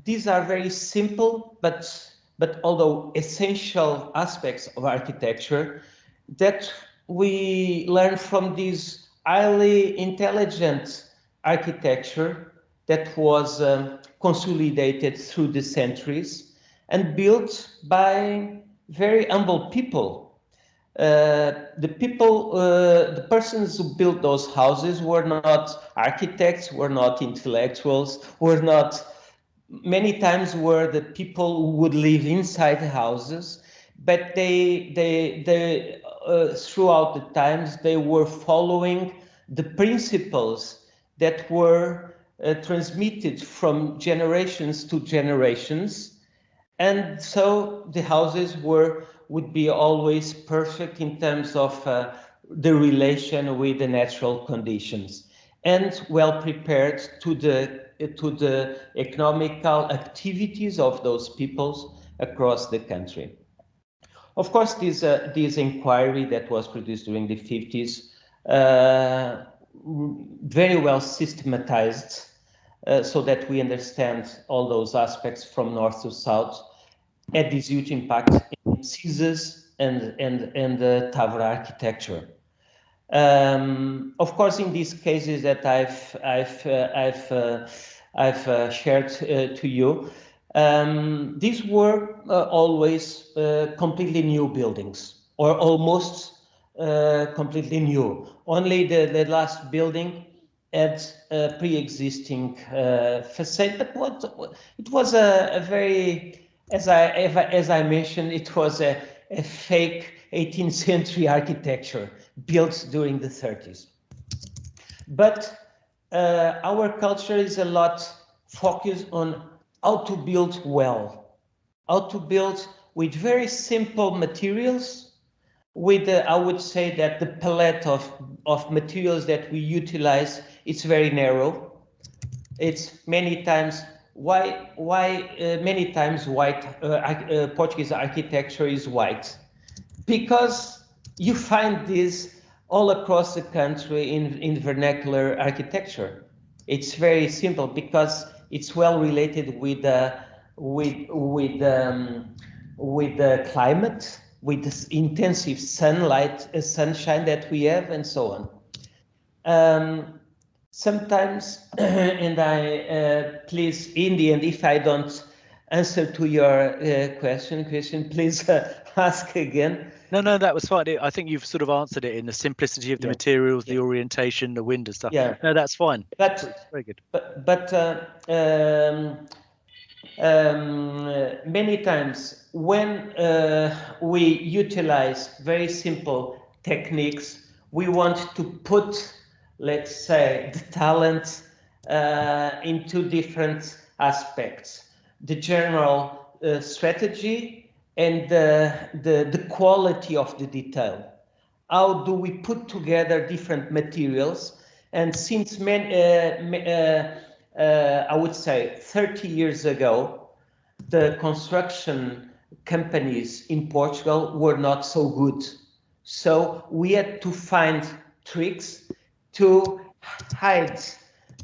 These are very simple, but although essential aspects of architecture that we learn from this highly intelligent architecture that was consolidated through the centuries and built by very humble people. The persons who built those houses were not architects, were not intellectuals, were not, many times were the people who would live inside the houses, but they throughout the times they were following the principles that were transmitted from generations to generations, and so the houses would be always perfect in terms of the relation with the natural conditions, and well prepared to the economical activities of those peoples across the country. Of course, this inquiry that was produced during the 50s, very well systematized, so that we understand all those aspects from north to south, had this huge impact in CISAs and Tavra architecture. Of course, in these cases that I've shared to you, these were always completely new buildings, or almost completely new. Only the last building had a pre-existing facade, but it was a very, as I mentioned, it was a fake 18th century architecture built during the 30s. But our culture is a lot focused on how to build well, how to build with very simple materials, with I would say that the palette of materials that we utilize is very narrow. It's many times many times white. Portuguese architecture is white, because you find this all across the country in vernacular architecture. It's very simple because it's well related with the climate, with this intensive sunshine that we have, and so on. Sometimes, and I please, in the end, if I don't answer to your question, Christian, please ask again. No, that was fine. I think you've sort of answered it in the simplicity of the materials, the orientation, the wind and stuff. Yeah. No, that's fine. But very good. But many times when we utilize very simple techniques, we want to put, let's say, the talent into different aspects. The general strategy and the quality of the detail. How do we put together different materials? And since I would say 30 years ago, the construction companies in Portugal were not so good. So we had to find tricks to hide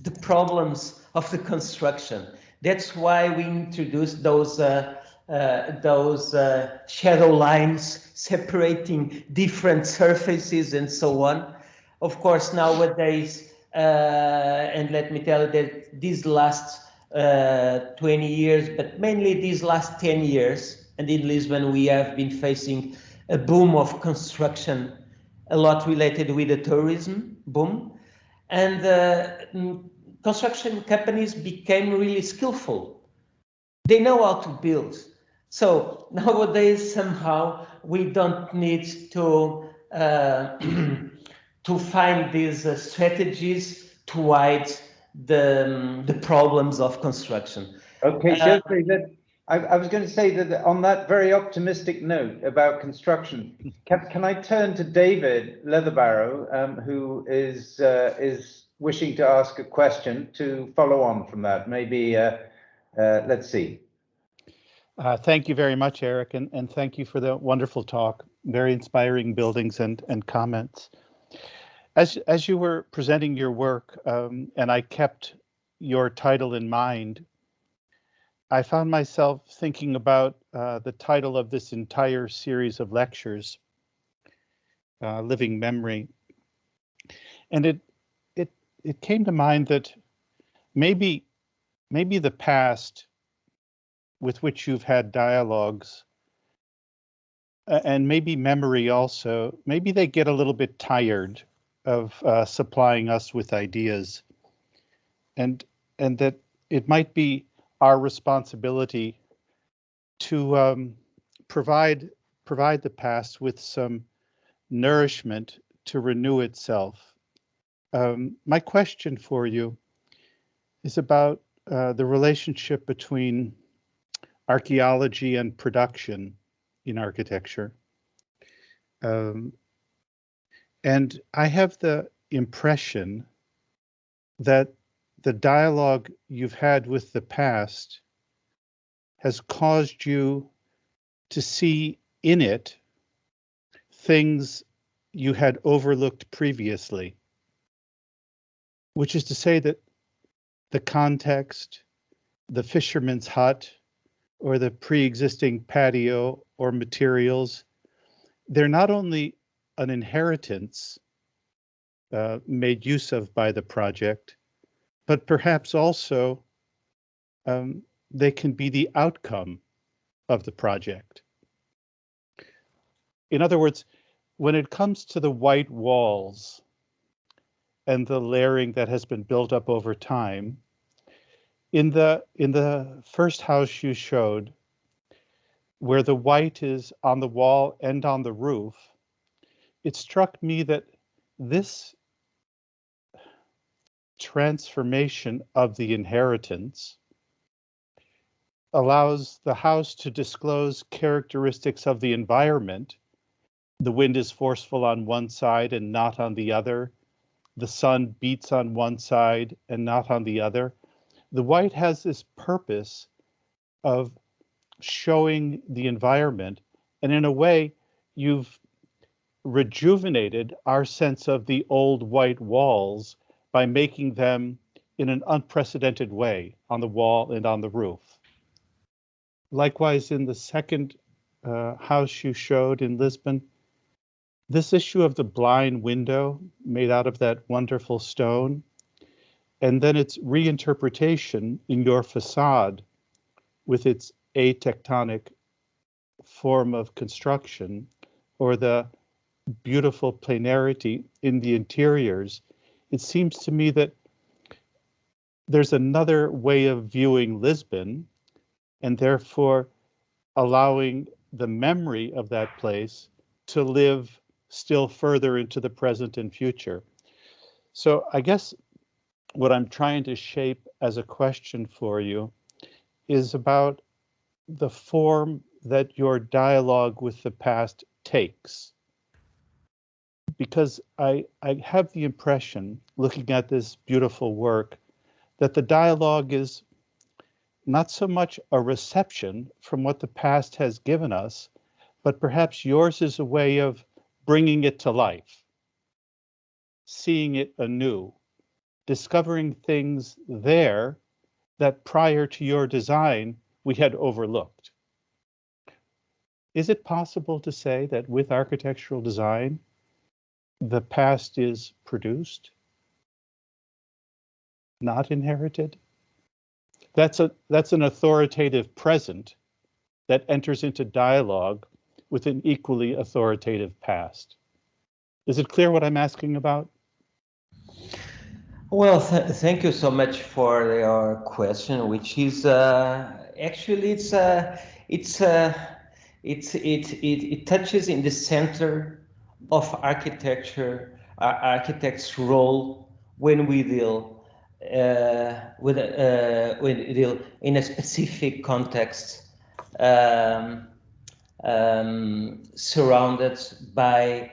the problems of the construction. That's why we introduced those those shadow lines separating different surfaces and so on. Of course, nowadays, and let me tell you that these last 20 years, but mainly these last 10 years, and in Lisbon, we have been facing a boom of construction, a lot related with the tourism boom. And construction companies became really skillful. They know how to build. So nowadays, somehow, we don't need to to find these strategies to hide the problems of construction. Okay, José, that I was going to say that on that very optimistic note about construction, can I turn to David Leatherbarrow, who is wishing to ask a question to follow on from that? Maybe let's see. Thank you very much, Eric, and thank you for the wonderful talk. Very inspiring buildings and comments. As you were presenting your work, and I kept your title in mind, I found myself thinking about the title of this entire series of lectures, Living Memory. And it came to mind that maybe the past with which you've had dialogues, and maybe memory also, maybe they get a little bit tired of supplying us with ideas, and that it might be our responsibility to provide the past with some nourishment to renew itself. My question for you is about the relationship between archaeology and production in architecture. And I have the impression that the dialogue you've had with the past has caused you to see in it things you had overlooked previously, which is to say that the context, the fisherman's hut, or the pre-existing patio or materials, they're not only an inheritance made use of by the project, but perhaps also they can be the outcome of the project. In other words, when it comes to the white walls and the layering that has been built up over time, in the first house you showed, where the white is on the wall and on the roof, it struck me that this transformation of the inheritance allows the house to disclose characteristics of the environment. The wind is forceful on one side and not on the other. The sun beats on one side and not on the other. The white has this purpose of showing the environment, and in a way, you've rejuvenated our sense of the old white walls by making them in an unprecedented way on the wall and on the roof. Likewise, in the second house you showed in Lisbon, this issue of the blind window made out of that wonderful stone, and then its reinterpretation in your facade with its atectonic form of construction, or the beautiful planarity in the interiors, it seems to me that there's another way of viewing Lisbon, and therefore allowing the memory of that place to live still further into the present and future. So I guess what I'm trying to shape as a question for you is about the form that your dialogue with the past takes. Because I have the impression, looking at this beautiful work, that the dialogue is not so much a reception from what the past has given us, but perhaps yours is a way of bringing it to life, seeing it anew, discovering things there that prior to your design we had overlooked. is it possible to say that with architectural design, the past is produced, not inherited? That's an authoritative present that enters into dialogue with an equally authoritative past. Is it clear what I'm asking about? Well, thank you so much for your question, which is actually it touches in the center of architecture, architect's role when we deal in a specific context, surrounded by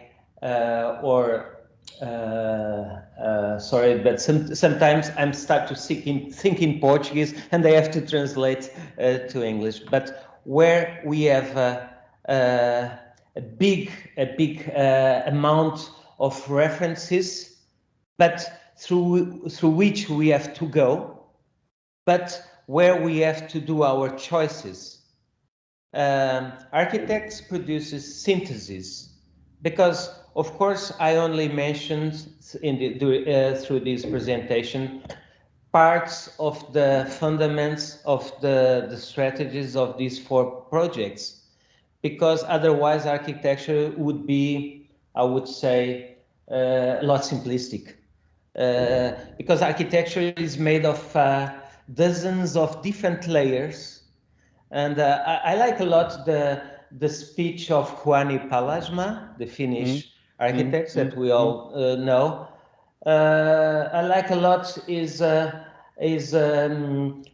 sorry, but sometimes I'm start to think in Portuguese and I have to translate to English. But where we have a big amount of references, but through which we have to go, but where we have to do our choices. Architects produces synthesis, because of course I only mentioned through this presentation parts of the fundamentals of the strategies of these 4 projects, because otherwise architecture would be, I would say, a lot simplistic. Because architecture is made of dozens of different layers. And I like a lot the speech of Juhani Pallasmaa, the Finnish architect that we all know. I like a lot his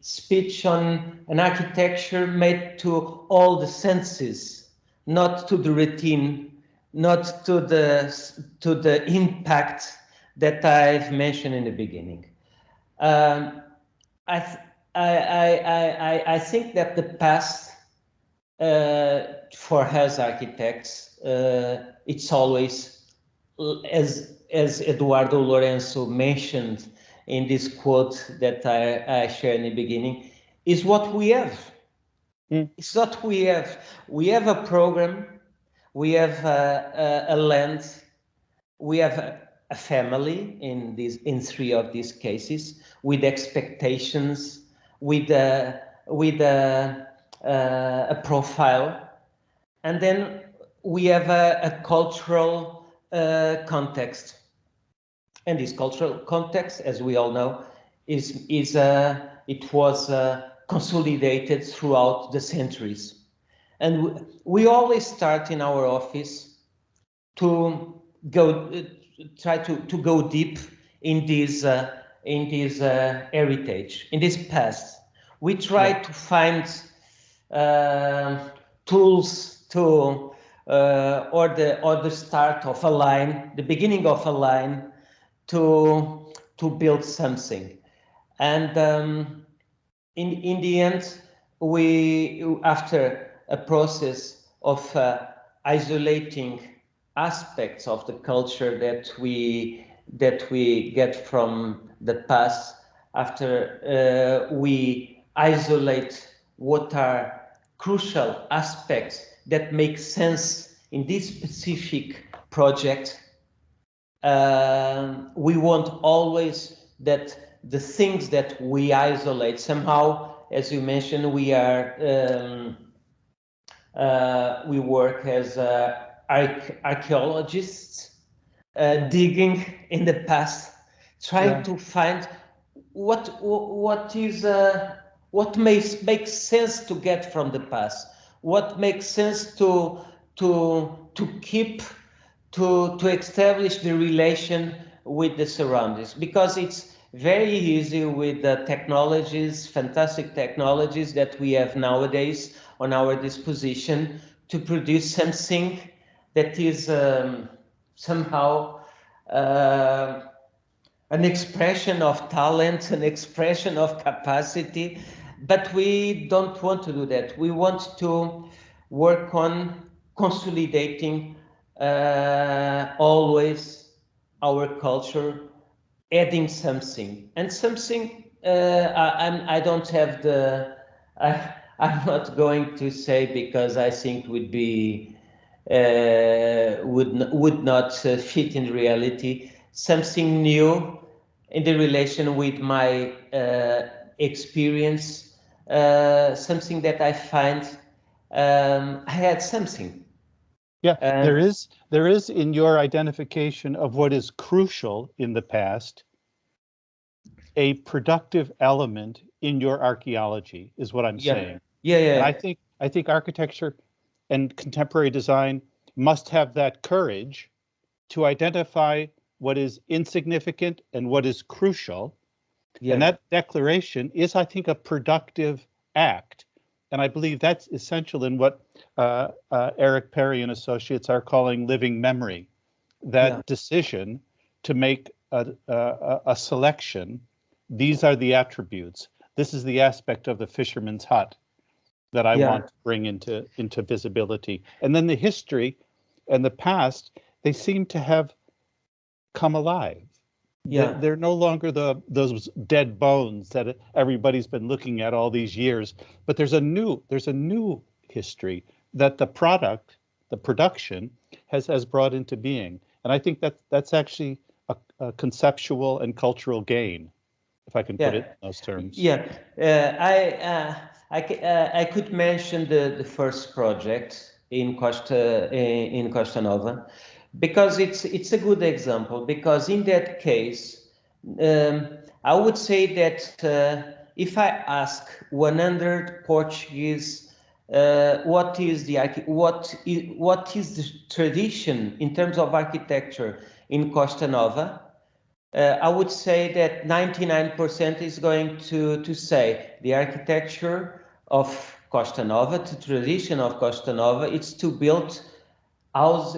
speech on an architecture made to all the senses, not to the routine, not to the impact that I've mentioned in the beginning. I think that the past for us architects, it's always, as Eduardo Lourenço mentioned in this quote that I shared in the beginning, is what we have. It's what we have. We have a program, we have a land, we have a family in 3 of these cases, with expectations, with a profile, and then we have a cultural context. And this cultural context, as we all know, it was consolidated throughout the centuries. And we always start in our office to try to go deep in this heritage, in this past. We try to find tools to or the start of a line, the beginning of a line, to build something. And in the end, we, after a process of isolating aspects of the culture that we get from the past, after we isolate what are crucial aspects that make sense in this specific project, we want always that the things that we isolate somehow, as you mentioned, we work as archaeologists, digging in the past, trying to find what makes sense to get from the past, what makes sense to keep, to establish the relation with the surroundings, because it's very easy with the technologies, fantastic technologies that we have nowadays on our disposition, to produce something that is somehow an expression of talent, an expression of capacity, but we don't want to do that. We want to work on consolidating always our culture, adding something, and something. I don't have I'm not going to say because I think would be would not fit in reality. Something new in the relation with my experience, something that I find I had something. Yeah, there is in your identification of what is crucial in the past, a productive element in your archaeology, is what I'm saying. Yeah. And I think architecture and contemporary design must have that courage to identify what is insignificant and what is crucial. Yeah. And that declaration is, I think, a productive act. And I believe that's essential in what Eric Parry and Associates are calling living memory. That decision to make a selection. These are the attributes. This is the aspect of the fisherman's hut that I want to bring into visibility. And then the history and the past, they seem to have come alive. Yeah. They're no longer those dead bones that everybody's been looking at all these years, but there's a new history that the production has brought into being. And I think that's actually a conceptual and cultural gain, if I can put it in those terms. Yeah, I could mention the first project in Costa Nova, because it's a good example, because in that case, I would say that if I ask 100 Portuguese what is the tradition in terms of architecture in Costa Nova, I would say that 99% is going to say the architecture of Costa Nova, the tradition of Costa Nova, it's to build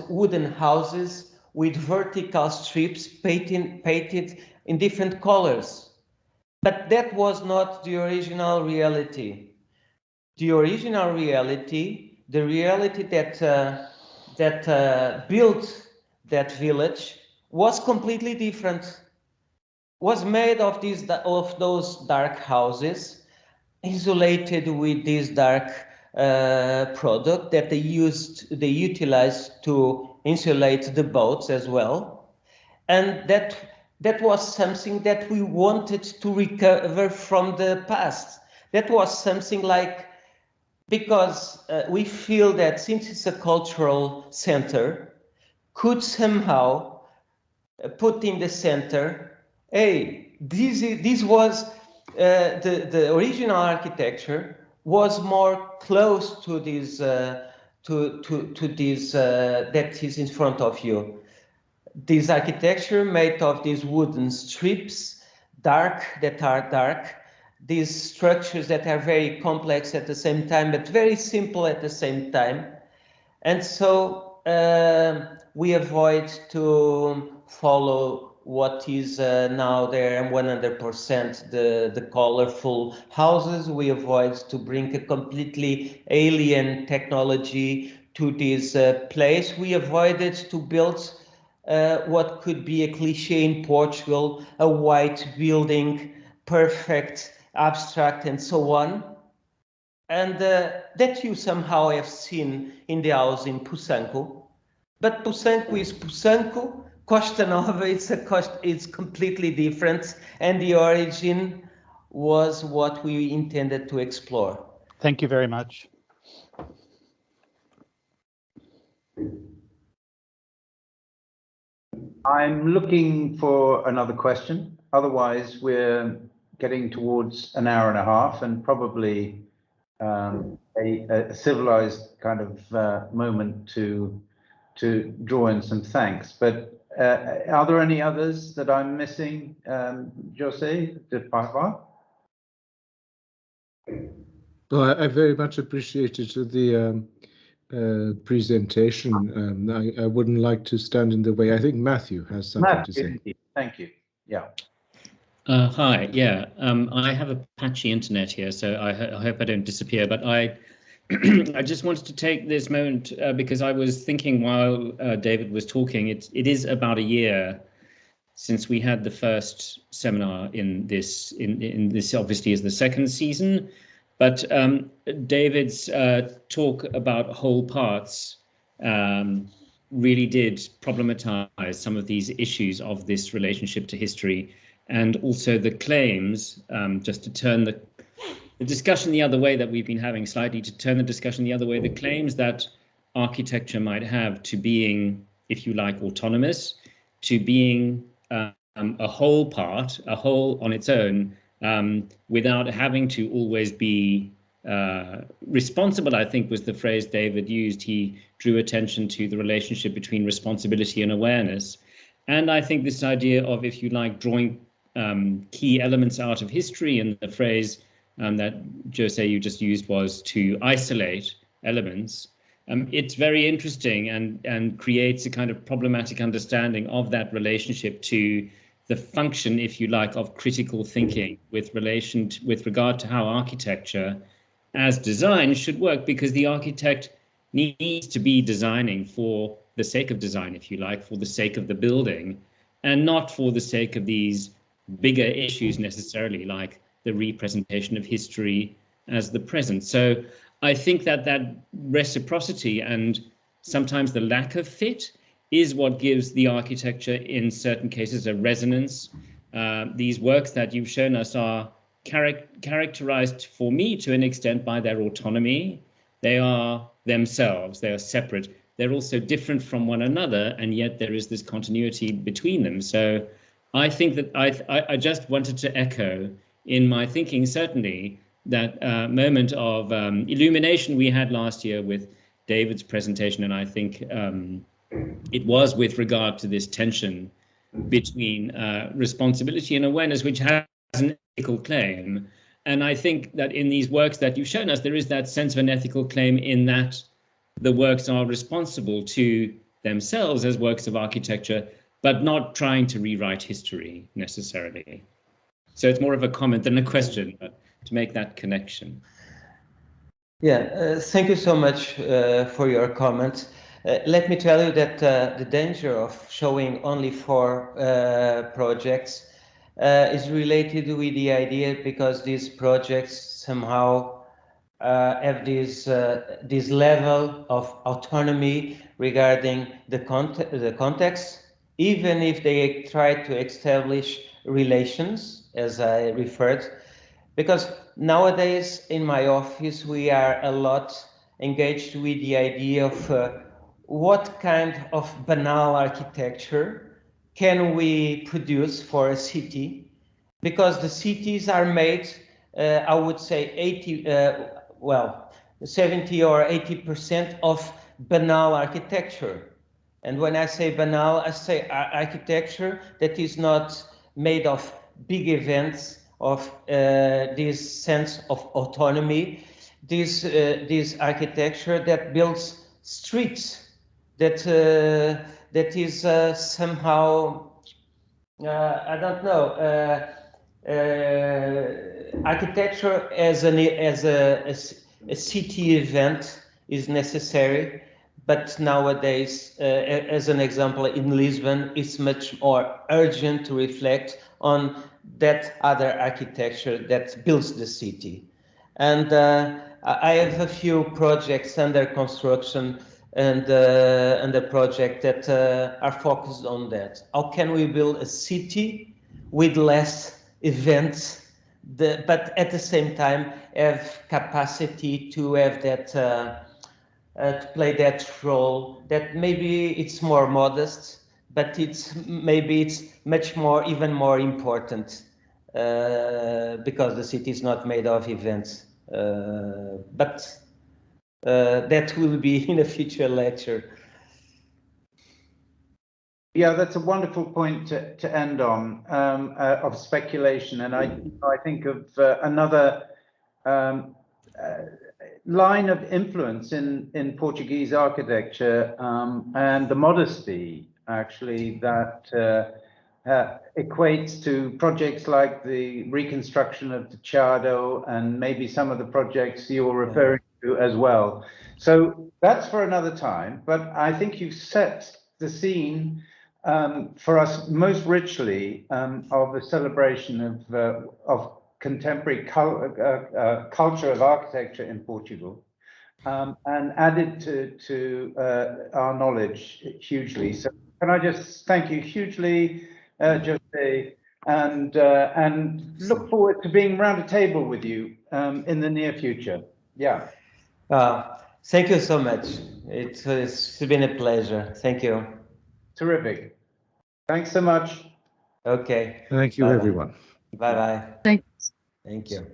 wooden houses with vertical strips painted in different colors. But that was not the original reality. The original reality, the reality that built that village, was completely different. Was made of those dark houses, insulated with this dark product that they utilized to insulate the boats as well, and that was something that we wanted to recover from the past. That was something like, because we feel that since it's a cultural center, could somehow put in the center, hey, this was the original architecture was more close to this to this that is in front of you. This architecture made of these wooden strips, that are dark, these structures that are very complex at the same time, but very simple at the same time. And so we avoid to follow what is now there 100% the colorful houses. We avoid to bring a completely alien technology to this place. We avoided to build what could be a cliche in Portugal, a white building, perfect, abstract, and so on. And that you somehow have seen in the house in Pusanco. But Pusanco is Pusanco, Costa Nova it's completely different, and the origin was what we intended to explore. Thank you very much. I'm looking for another question. Otherwise, we're getting towards an hour and a half, and probably a civilized kind of moment to draw in some thanks. But are there any others that I'm missing, José de Paiva? Well, I very much appreciated the presentation. I wouldn't like to stand in the way. I think Matthew has something to say. Thank you. Yeah. Hi. Yeah. I have a patchy internet here, so I hope I don't disappear. But I just wanted to take this moment because I was thinking while David was talking, it is about a year since we had the first seminar in this. In this obviously is the second season. But David's talk about whole parts really did problematize some of these issues of this relationship to history, and also the claims, just to turn the discussion the other way that we've been having slightly, to turn the discussion the other way, the claims that architecture might have to being, if you like, autonomous, to being a whole part, a whole on its own, without having to always be responsible, I think was the phrase David used. He drew attention to the relationship between responsibility and awareness. And I think this idea of, if you like, drawing key elements out of history, and the phrase that José you just used was to isolate elements. It's very interesting and creates a kind of problematic understanding of that relationship to the function, if you like, of critical thinking with regard to how architecture as design should work, because the architect needs to be designing for the sake of design, if you like, for the sake of the building, and not for the sake of these bigger issues necessarily, like the representation of history as the present. So I think that that reciprocity and sometimes the lack of fit is what gives the architecture in certain cases a resonance. These works that you've shown us are characterized for me to an extent by their autonomy. They are themselves, they are separate. They're also different from one another, and yet there is this continuity between them. So I think that I just wanted to echo in my thinking, certainly, that moment of illumination we had last year with David's presentation, and I think it was with regard to this tension between responsibility and awareness, which has an ethical claim. And I think that in these works that you've shown us, there is that sense of an ethical claim in that the works are responsible to themselves as works of architecture, but not trying to rewrite history necessarily. So it's more of a comment than a question, but to make that connection. Yeah, thank you so much for your comments. Let me tell you that the danger of showing only 4 projects is related with the idea, because these projects somehow have this level of autonomy regarding the context, even if they try to establish relations, as I referred. Because nowadays in my office we are a lot engaged with the idea of what kind of banal architecture can we produce for a city, because the cities are made, I would say 70 or 80% of banal architecture. And when I say banal, I say architecture that is not made of big events, of this sense of autonomy, this architecture that builds streets, that is somehow, I don't know, architecture as a city event is necessary, but nowadays, as an example, in Lisbon, it's much more urgent to reflect on that other architecture that builds the city. And I have a few projects under construction and a project that are focused on that. How can we build a city with less events, but at the same time have capacity to have that, to play that role, that maybe it's more modest, but maybe it's much more, even more important, because the city is not made of events. But that will be in a future lecture. Yeah, that's a wonderful point to end on, of speculation. And I think of another line of influence in Portuguese architecture, and the modesty, actually, that equates to projects like the reconstruction of the Chiado, and maybe some of the projects you were referring to as well. So that's for another time, but I think you've set the scene for us most richly of the celebration of contemporary culture of architecture in Portugal, and added to our knowledge hugely. So can I just thank you hugely, José, and look forward to being around a table with you in the near future. Yeah. Thank you so much. It's been a pleasure. Thank you. Terrific. Thanks so much. Okay. Thank you, everyone. Bye-bye. Thanks. Thank you.